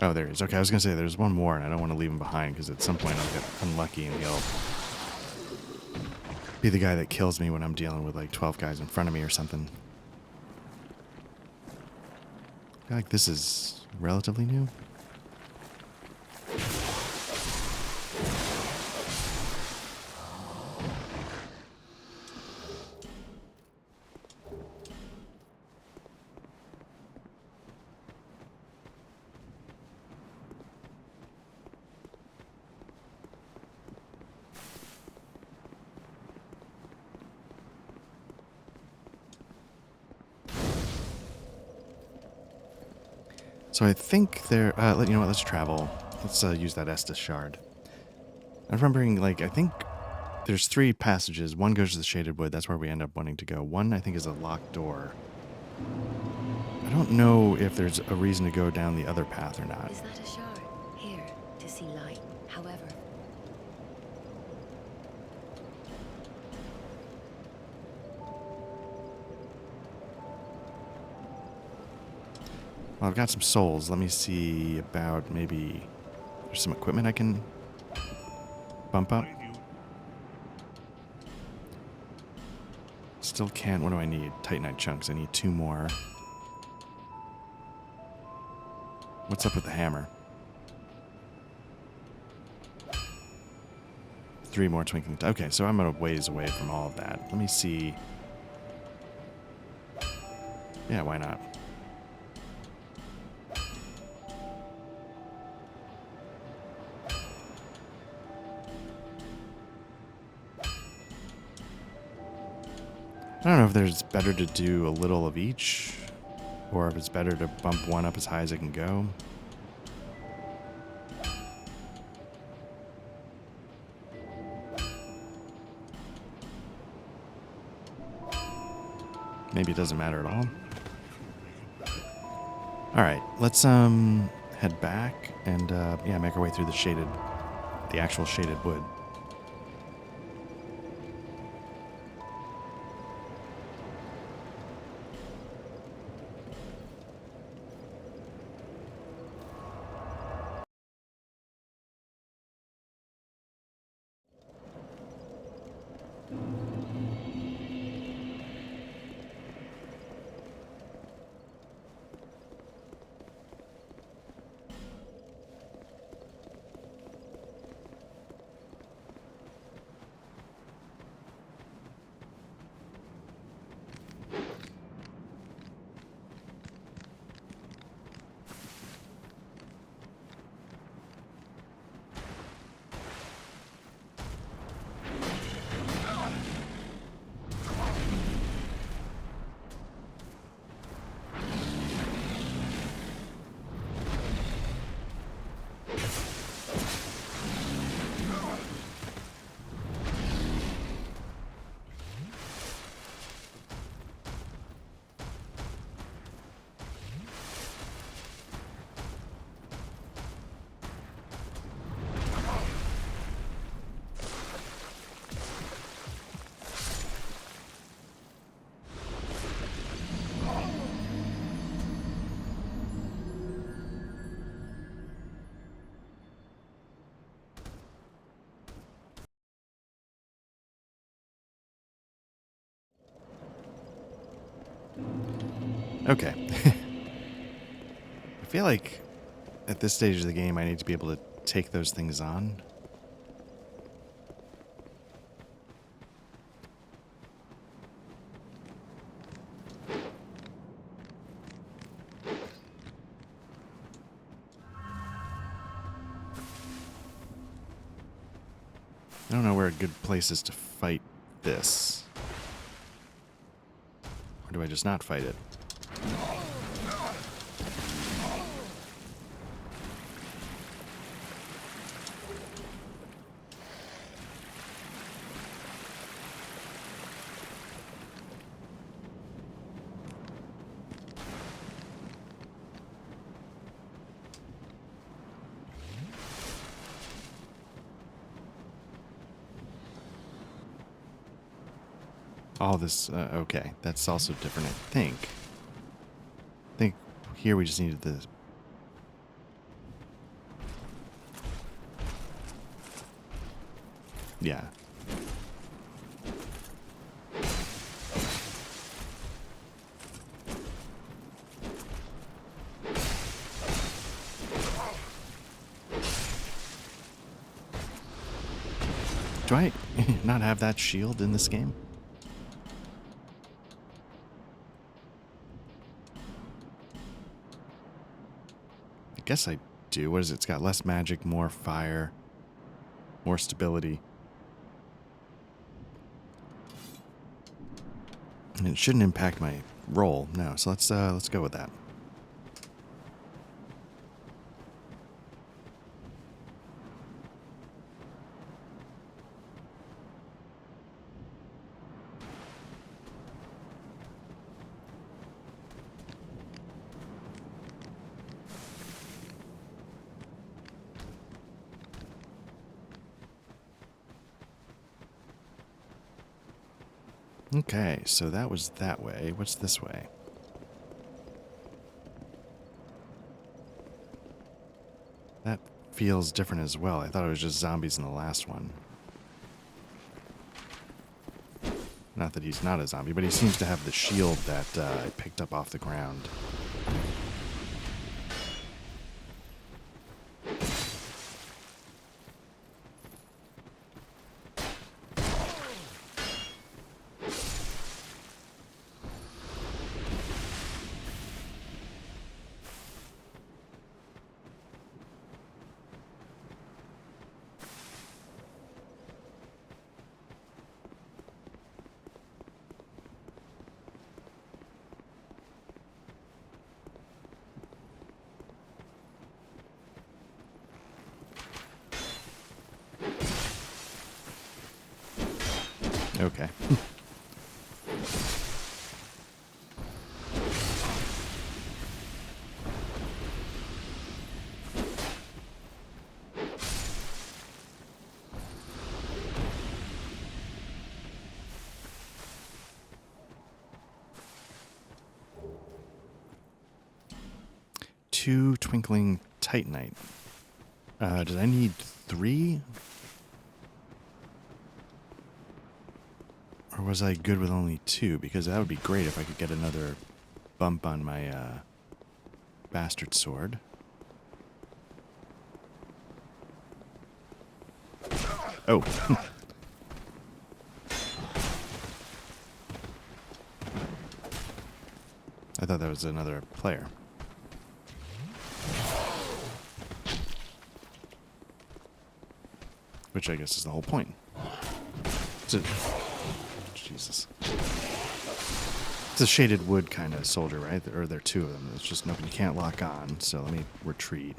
Oh, there he is. Okay, I was going to say there's one more, and I don't want to leave him behind, because at some point I'll get unlucky, and he'll be the guy that kills me when I'm dealing with, like, 12 guys in front of me or something. I feel like this is relatively new. So I think there... you know what? Let's travel. Let's use that Estus shard. I'm remembering, like, I think there's 3 passages. One goes to the Shaded Wood. That's where we end up wanting to go. One, I think, is a locked door. I don't know if there's a reason to go down the other path or not. Is that a shard? Here, to see light. However, Well, I've got some souls. Let me see about maybe there's some equipment I can bump up. Still can't. What do I need? Titanite chunks. I need 2 more. What's up with the hammer? 3 more twinkling. Okay, so I'm a ways away from all of that. Let me see. Yeah, why not? I don't know if there's better to do a little of each, or if it's better to bump one up as high as it can go. Maybe it doesn't matter at all. All right, let's head back and yeah, make our way through the actual shaded wood. Okay. I feel like at this stage of the game, I need to be able to take those things on. I don't know where a good place is to fight this. Or do I just not fight it? All this, okay, that's also different, I think. I think here we just needed the... Yeah. Do I not have that shield in this game? I guess I do. What is it? It's got less magic, more fire, more stability. And it shouldn't impact my roll. No, so let's go with that. Okay, so that was that way. What's this way? That feels different as well. I thought it was just zombies in the last one. Not that he's not a zombie, but he seems to have the shield that I picked up off the ground. Okay. Two twinkling titanite. Did I need 3? Or was I good with only 2? Because that would be great if I could get another bump on my bastard sword. Oh. I thought that was another player. Which I guess is the whole point. Jesus. It's a shaded wood kind of soldier, right? Or there are 2 of them. It's just nothing you can't lock on. So let me retreat.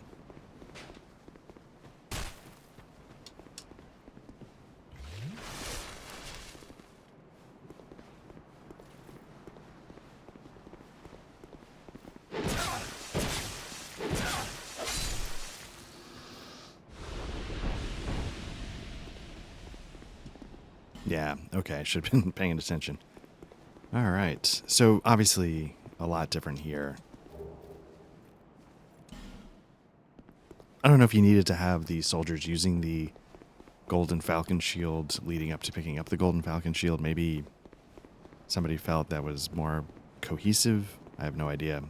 Yeah, okay, I should have been paying attention. All right, so obviously a lot different here. I don't know if you needed to have the soldiers using the Golden Falcon shield leading up to picking up the Golden Falcon shield. Maybe somebody felt that was more cohesive. I have no idea.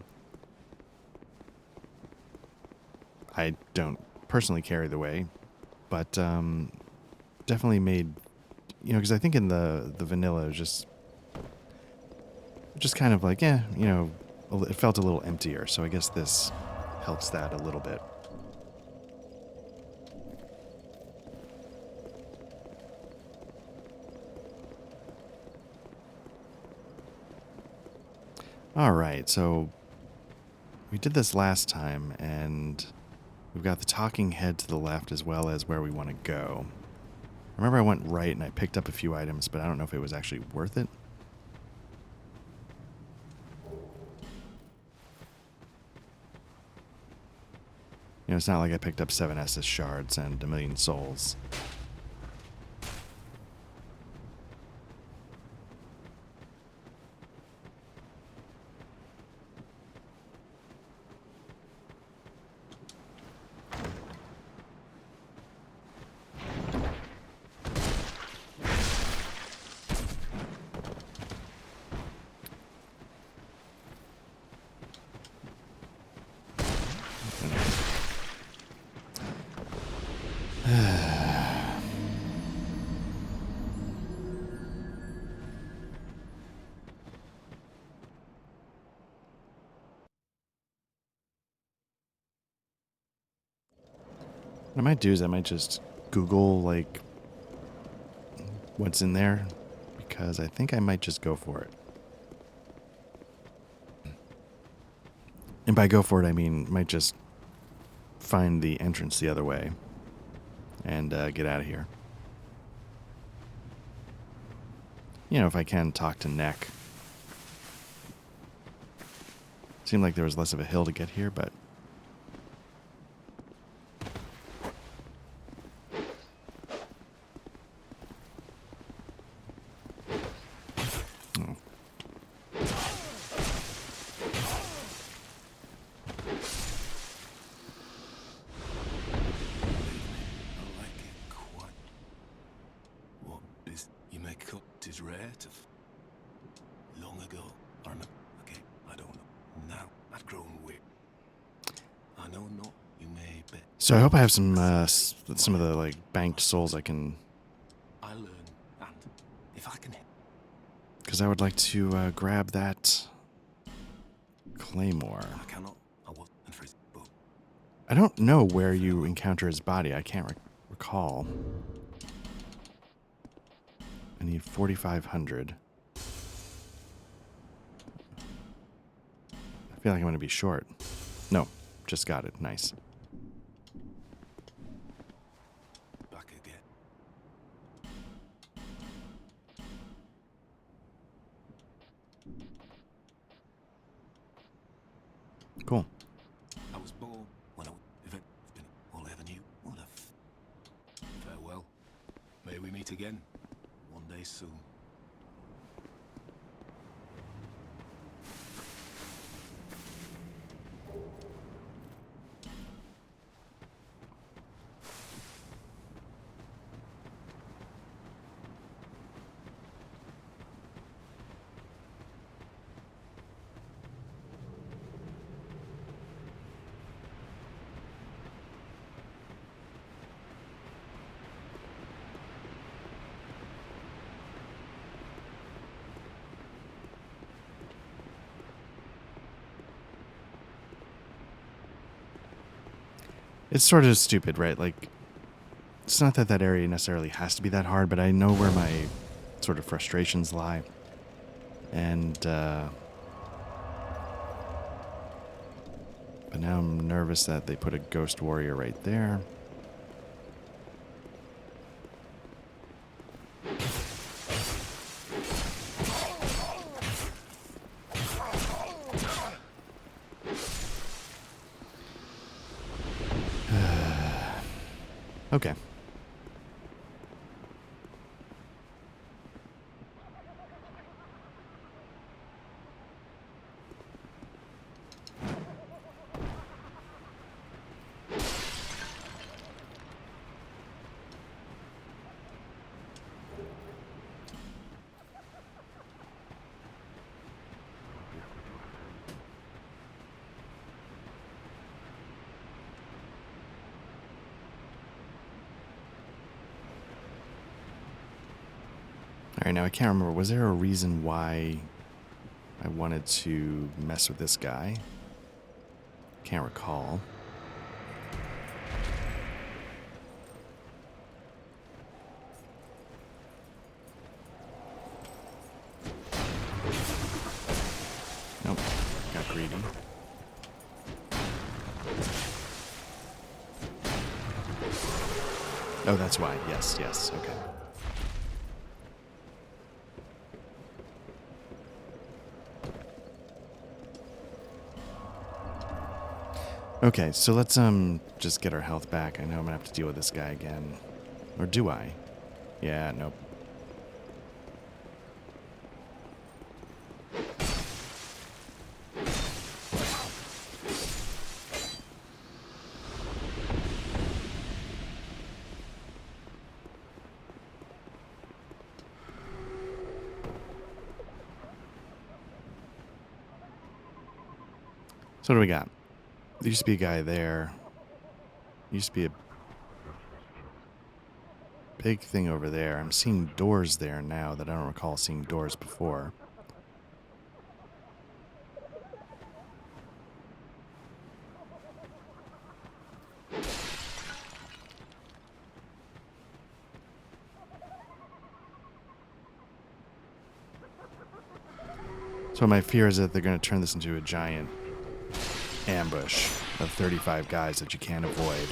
I don't personally care either way, but definitely made, you know, because I think in the vanilla it was just kind of like, yeah, you know, it felt a little emptier. So I guess this helps that a little bit. All right, so we did this last time, and we've got the talking head to the left as well as where we want to go. I remember I went right and I picked up a few items, but I don't know if it was actually worth it. You know, it's not like I picked up 7 Estus shards and 1,000,000 souls. What I might do is I might just Google, like, what's in there, because I think I might just go for it. And by go for it, I mean might just find the entrance the other way and get out of here. You know, if I can talk to Neck. Seemed like there was less of a hill to get here, but... Oh. I like it quite. What is you make up is rare to long ago. I remember. Okay, I don't know. Now I've grown weird. I know not. You may bet. So I hope I have some of the, like, banked souls I can... I learn, and if I can. Because I would like to grab that claymore. I cannot. I will. And for his book. I don't know where you encounter his body. I can't recall. I need 4,500. I feel like I'm going to be short. No, just got it. Nice. Back again. Cool. I was born when I event been all I ever knew. What a farewell. May we meet again one day soon. It's sort of stupid, right? Like, it's not that that area necessarily has to be that hard, but I know where my sort of frustrations lie. And, but now I'm nervous that they put a ghost warrior right there. Okay. Alright, now I can't remember. Was there a reason why I wanted to mess with this guy? Can't recall. Nope. Got greedy. Oh, that's why. Yes, yes. Okay. Okay, so let's just get our health back. I know I'm gonna have to deal with this guy again. Or do I? Yeah, nope. So what do we got? There used to be a guy there. Used to be a big thing over there. I'm seeing doors there now that I don't recall seeing doors before. So my fear is that they're going to turn this into a giant ambush of 35 guys that you can't avoid.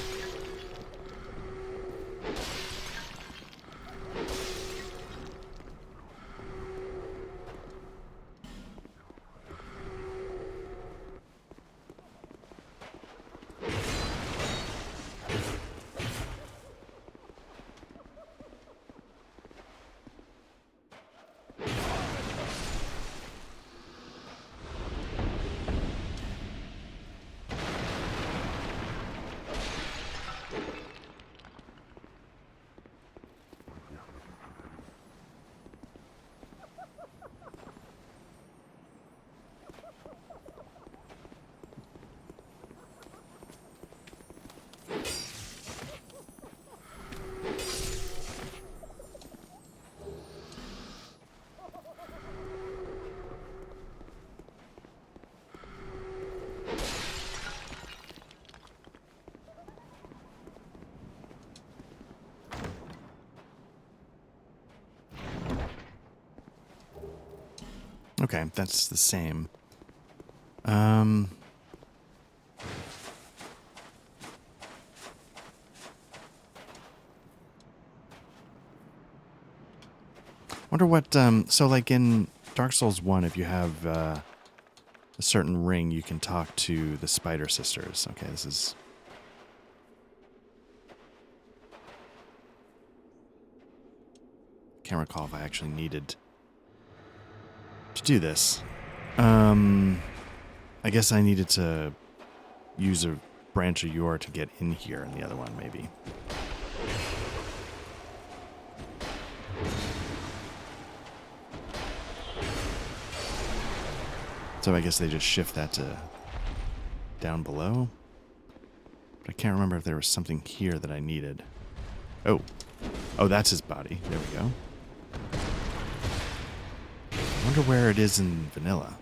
Okay, that's the same. Wonder what, so like in Dark Souls 1, if you have a certain ring, you can talk to the Spider Sisters. Okay, this is... Can't recall if I actually needed to do this. I guess I needed to use a branch of yore to get in here, and the other one maybe. So I guess they just shift that to down below. But I can't remember if there was something here that I needed. Oh. Oh, that's his body. There we go. I wonder where it is in vanilla.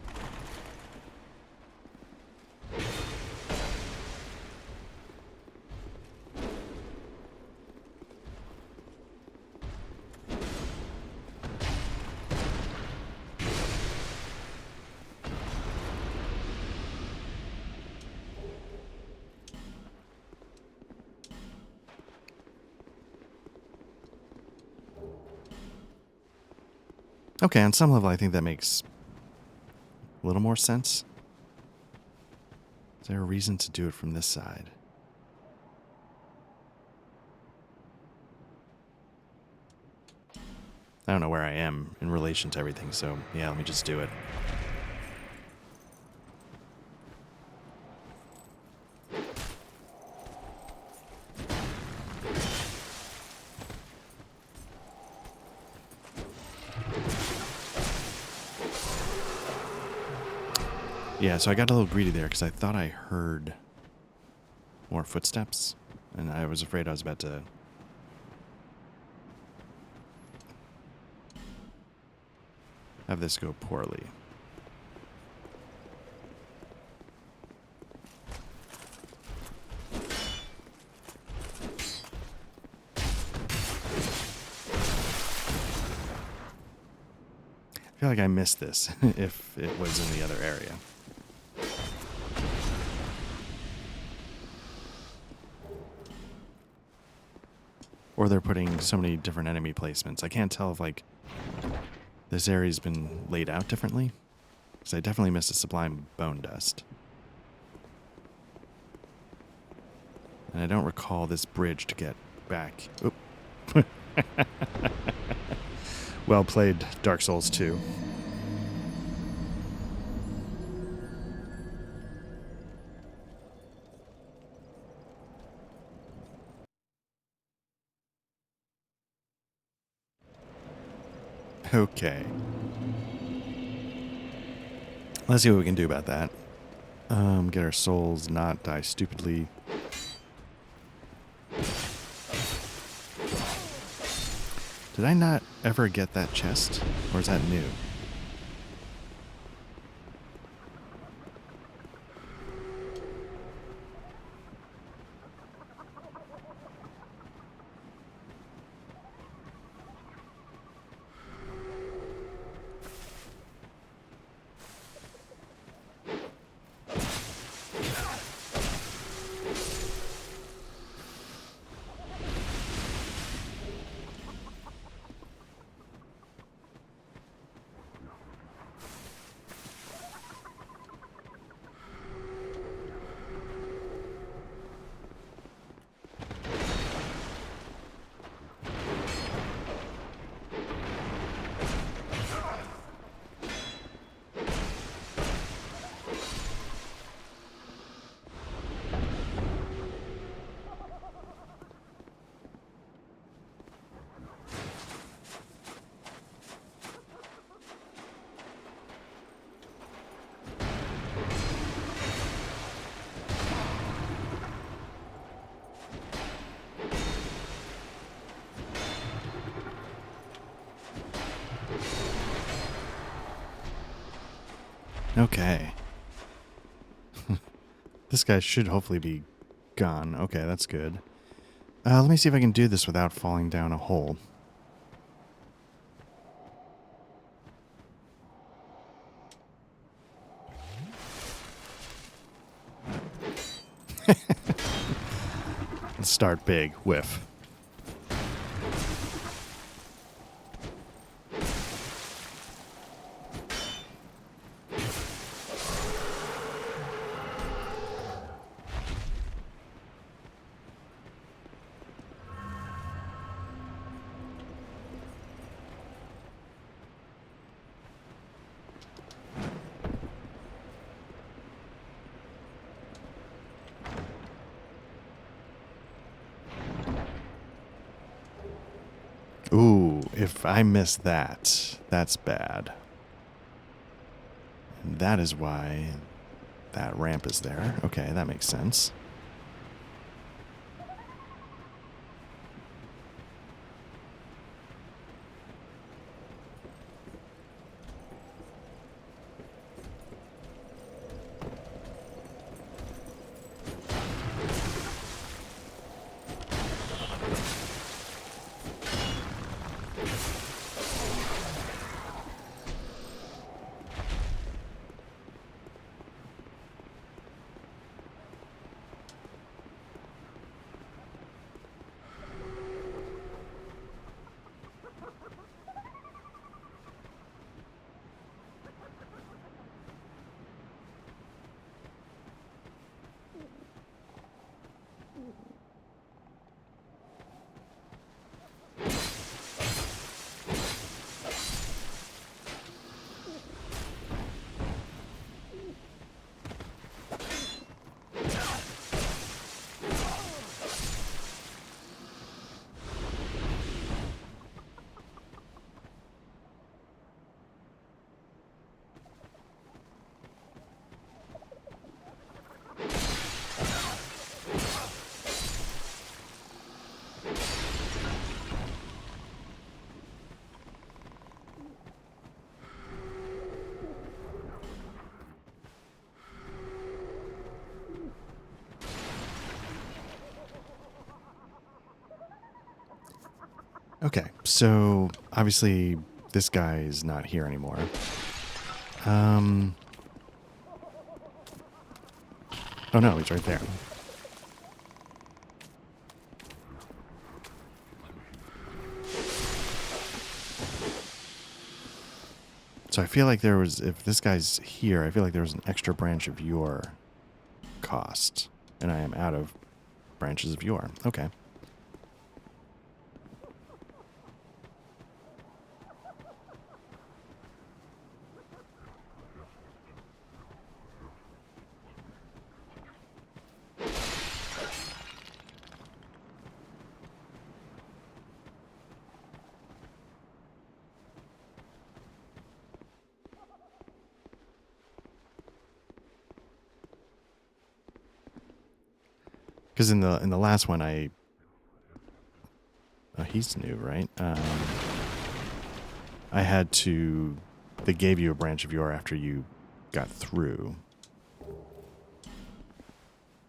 Okay, on some level I think that makes a little more sense. Is there a reason to do it from this side? I don't know where I am in relation to everything, so yeah, let me just do it. Yeah, so I got a little greedy there because I thought I heard more footsteps, and I was afraid I was about to have this go poorly. I feel like I missed this if it was in the other area. Or they're putting so many different enemy placements. I can't tell if, like, this area's been laid out differently. Because I definitely missed a sublime bone dust. And I don't recall this bridge to get back. Oop. Well played, Dark Souls 2. Okay. Let's see what we can do about that. Get our souls, not die stupidly. Did I not ever get that chest? Or is that new? Okay. This guy should hopefully be gone. Okay, that's good. Let me see if I can do this without falling down a hole. Let's start big. Whiff. Ooh, if I miss that, that's bad. And that is why that ramp is there. Okay, that makes sense. Okay, so obviously this guy is not here anymore. Oh no, he's right there. So I feel like there was, if this guy's here, I feel like there was an extra branch of your cost. And I am out of branches of your. Okay. Because in the last one, he's new, right? I had to. They gave you a branch of your after you got through.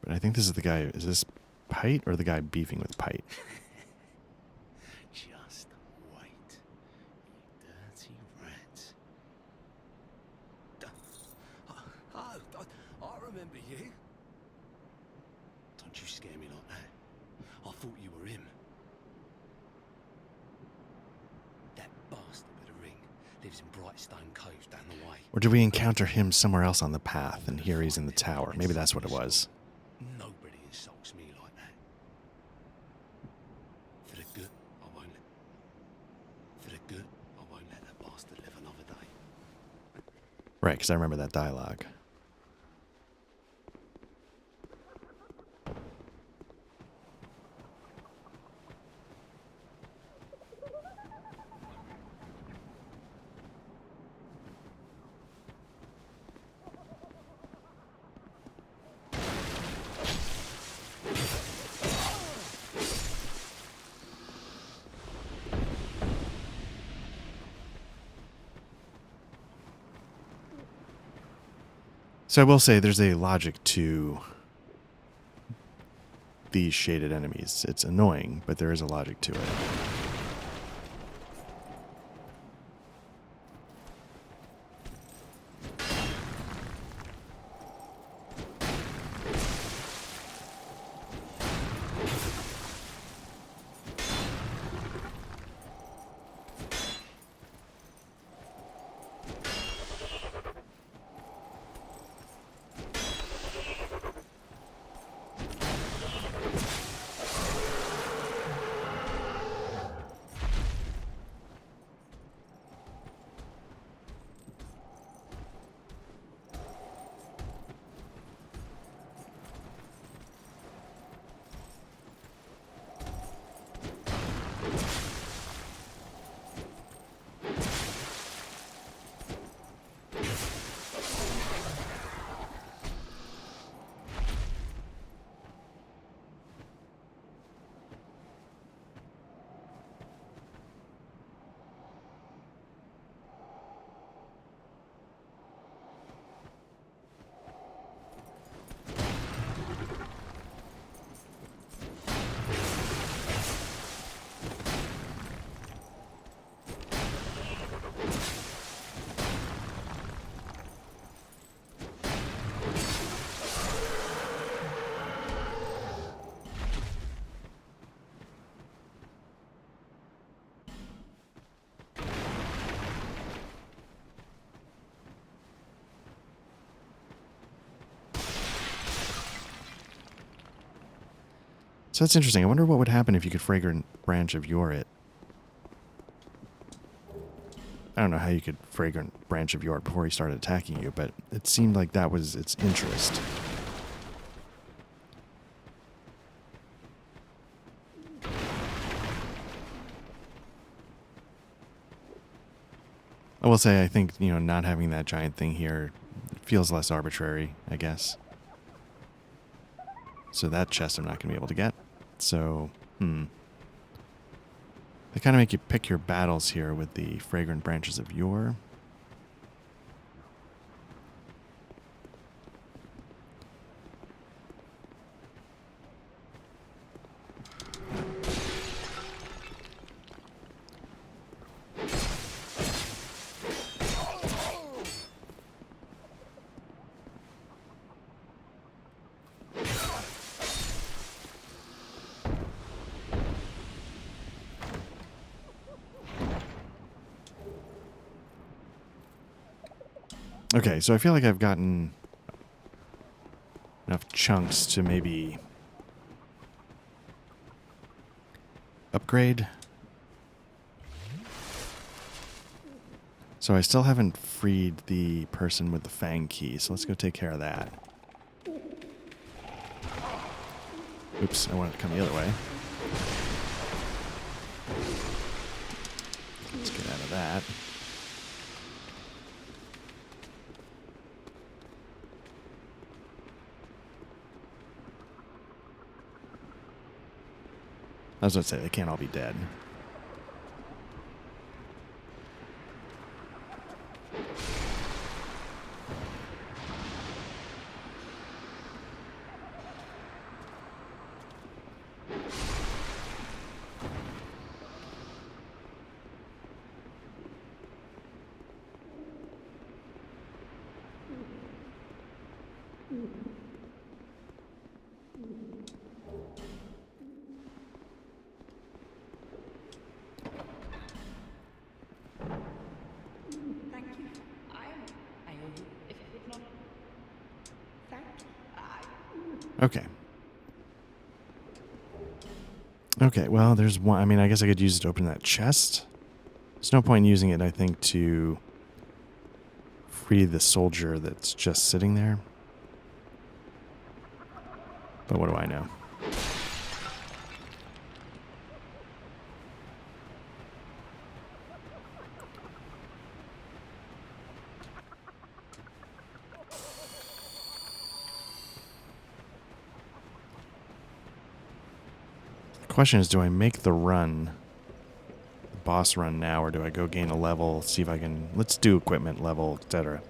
But I think this is the guy. Is this Pite or the guy beefing with Pite? Just wait, you dirty rat. I remember you. Don't you scare me like that. I thought you were him. That bastard with a ring lives in Brightstone Cove down the way. Or did we encounter him somewhere else on the path, and here he's in the tower? Maybe that's what it was. Nobody insults me like that. For the good, I won't let. For the good, I won't let that bastard live another day. Right, because I remember that dialogue. So I will say there's a logic to these shaded enemies. It's annoying, but there is a logic to it. So that's interesting. I wonder what would happen if you could fragrant branch of Yorit. I don't know how you could fragrant branch of Yorit before he started attacking you, but it seemed like that was its interest. I will say, I think, you know, not having that giant thing here feels less arbitrary, I guess. So that chest I'm not going to be able to get. So, They kind of make you pick your battles here with the fragrant branches of Yor. Okay, so I feel like I've gotten enough chunks to maybe upgrade. So I still haven't freed the person with the Fang key, so let's go take care of that. Oops, I wanted to come the other way. Let's get out of that. I was going to say, they can't all be dead. Thank you. I owe you. If not, thank you. Okay. Okay, well, there's one. I mean, I guess I could use it to open that chest. There's no point in using it, I think, to free the soldier that's just sitting there. But what do I know? The question is, do I make the run, the boss run now, or do I go gain a level, see if I can... Let's do equipment level, etc.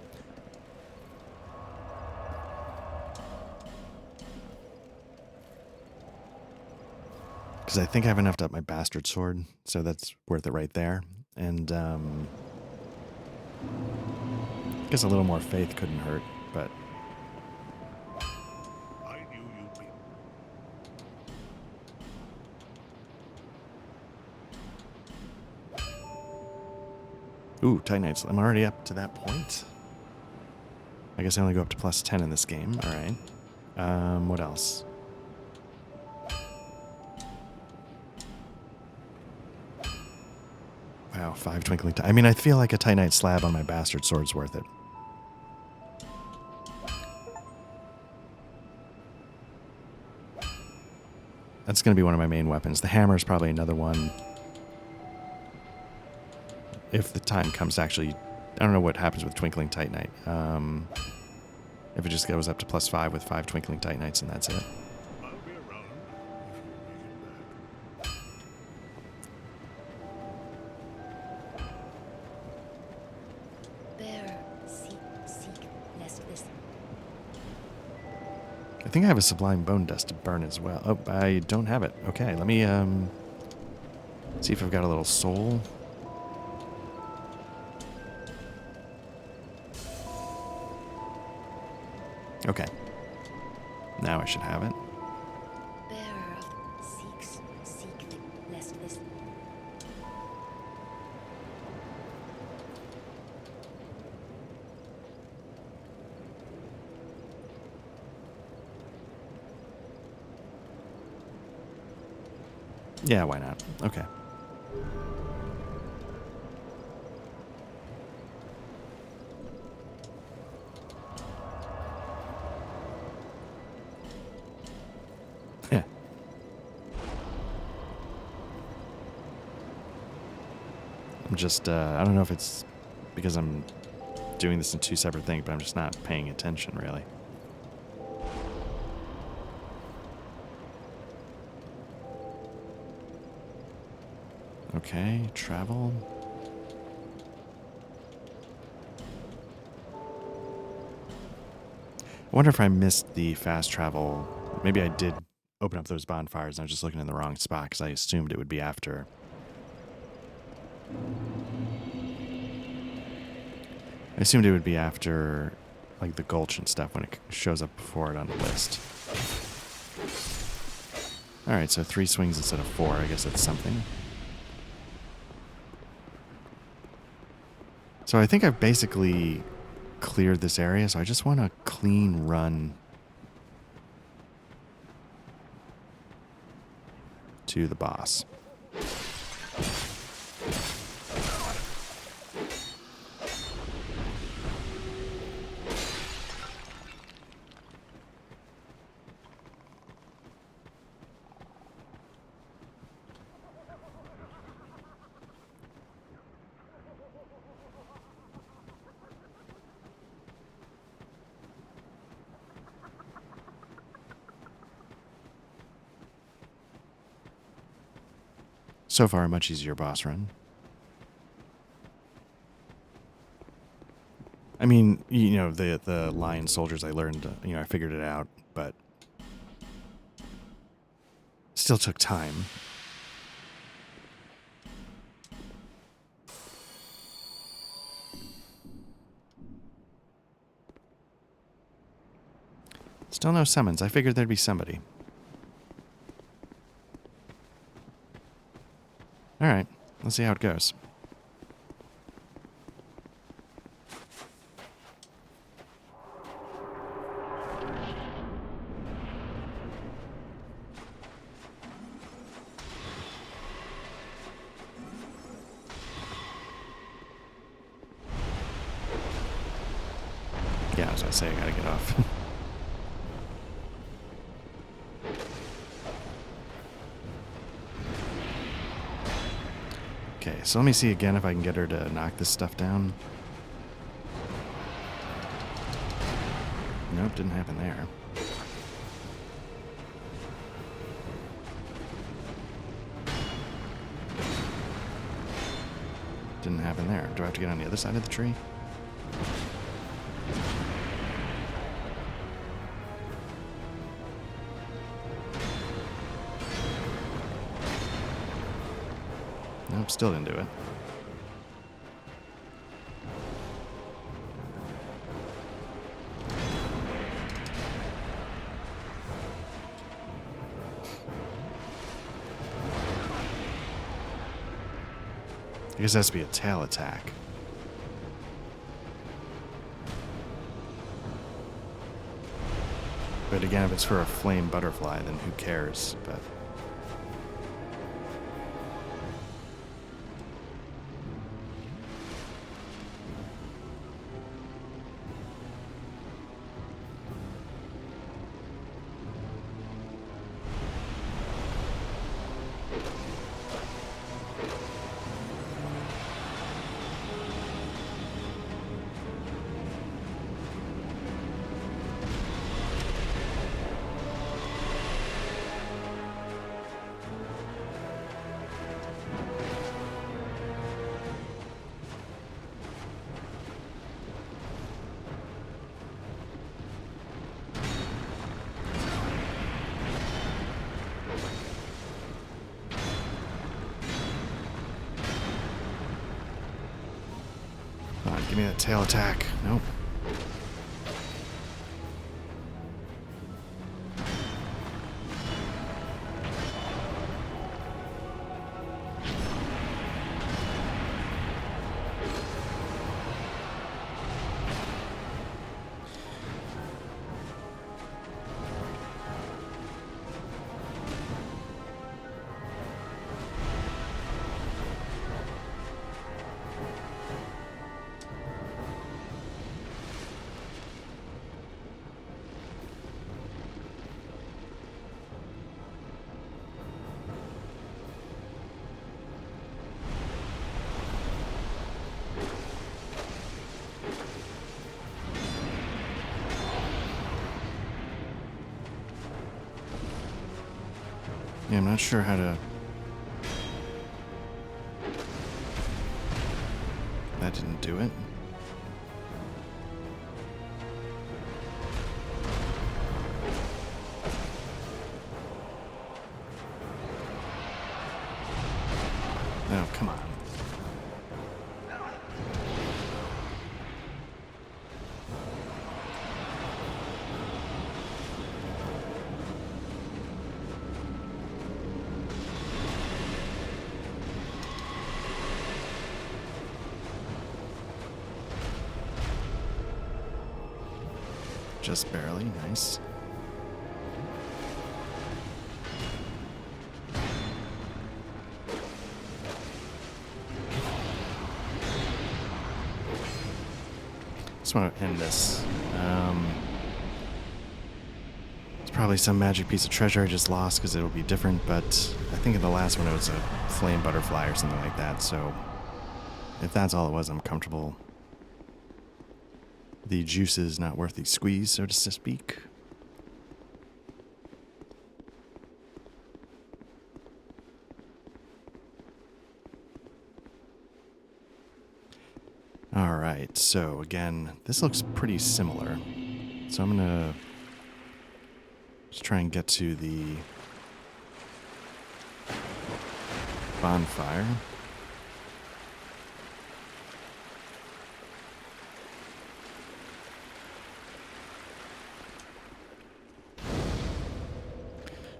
Because I think I have enough to up my bastard sword, so that's worth it right there. And, I guess a little more faith couldn't hurt, but... I knew you'd be. Ooh, Titanites. I'm already up to that point. I guess I only go up to plus 10 in this game. All right. What else? Wow, 5 twinkling. I mean, I feel like a Titanite slab on my bastard sword's worth it. That's going to be one of my main weapons. The hammer is probably another one. If the time comes to actually... I don't know what happens with Twinkling Titanite. If it just goes up to plus 5 with 5 Twinkling Titanites and that's it. I'll be around if you need it back. Bear, seek, lest this. I think I have a Sublime Bone Dust to burn as well. Oh, I don't have it. Okay, let me see if I've got a little soul. Okay. Now I should have it. Bearer of seek, lest this. Yeah, why not? Okay. Yeah. I'm just, I don't know if it's because I'm doing this in 2 separate things, but I'm just not paying attention, really. Okay, travel. I wonder if I missed the fast travel. Maybe I did open up those bonfires and I was just looking in the wrong spot because I assumed it would be after. I assumed it would be after, like, the Gulch and stuff when it shows up before it on the list. Alright, so 3 swings instead of 4. I guess that's something. So I think I've basically cleared this area, so I just want a clean run to the boss. So far, a much easier boss run. I mean, you know, the lion soldiers, I learned, you know, I figured it out, but still took time. Still no summons. I figured there'd be somebody. All right, let's see how it goes. Yeah, as I say, I gotta get off. Okay, so let me see again if I can get her to knock this stuff down. Nope, didn't happen there. Didn't happen there. Do I have to get on the other side of the tree? Nope, still didn't do it. I guess it has to be a tail attack. But again, if it's for a flame butterfly, then who cares? But come on, give me that tail attack. Nope. Yeah, I'm not sure how to... That didn't do it. Oh, come on. Just barely. Nice. Just want to end this. It's probably some magic piece of treasure I just lost because it'll be different, but I think in the last one it was a flame butterfly or something like that, so if that's all it was, I'm comfortable. The juice is not worth the squeeze, so to speak. Alright, so again, this looks pretty similar. So I'm gonna just try and get to the bonfire.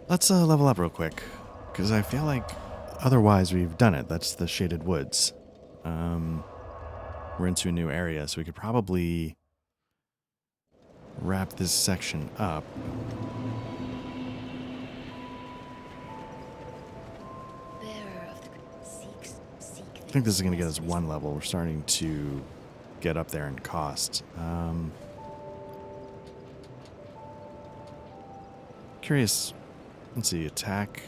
Let's level up real quick, because I feel like otherwise we've done it. That's the Shaded Woods. We're into a new area, so we could probably wrap this section up. Bearer of the seek I think this is going to get us one level. We're starting to get up there in cost. Curious. Let's see, attack.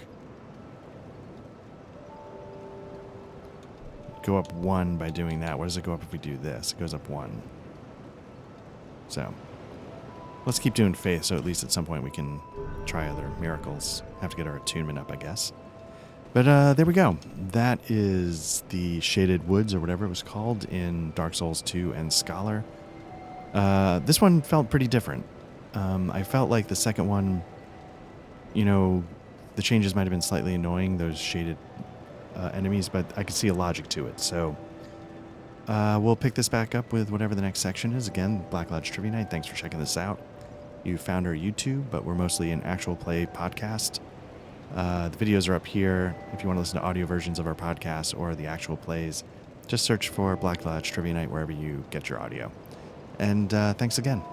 Go up 1 by doing that. What does it go up if we do this? It goes up 1. So, let's keep doing faith, so at least at some point we can try other miracles. Have to get our attunement up, I guess. But there we go. That is the Shaded Woods, or whatever it was called, in Dark Souls 2 and Scholar. This one felt pretty different. I felt like the second one, you know, the changes might have been slightly annoying, those shaded enemies, but I could see a logic to it. So we'll pick this back up with whatever the next section is. Again, Black Lodge Trivia Night. Thanks for checking this out. You found our YouTube, but we're mostly an actual play podcast. The videos are up here. If you want to listen to audio versions of our podcast or the actual plays, just search for Black Lodge Trivia Night wherever you get your audio. And thanks again.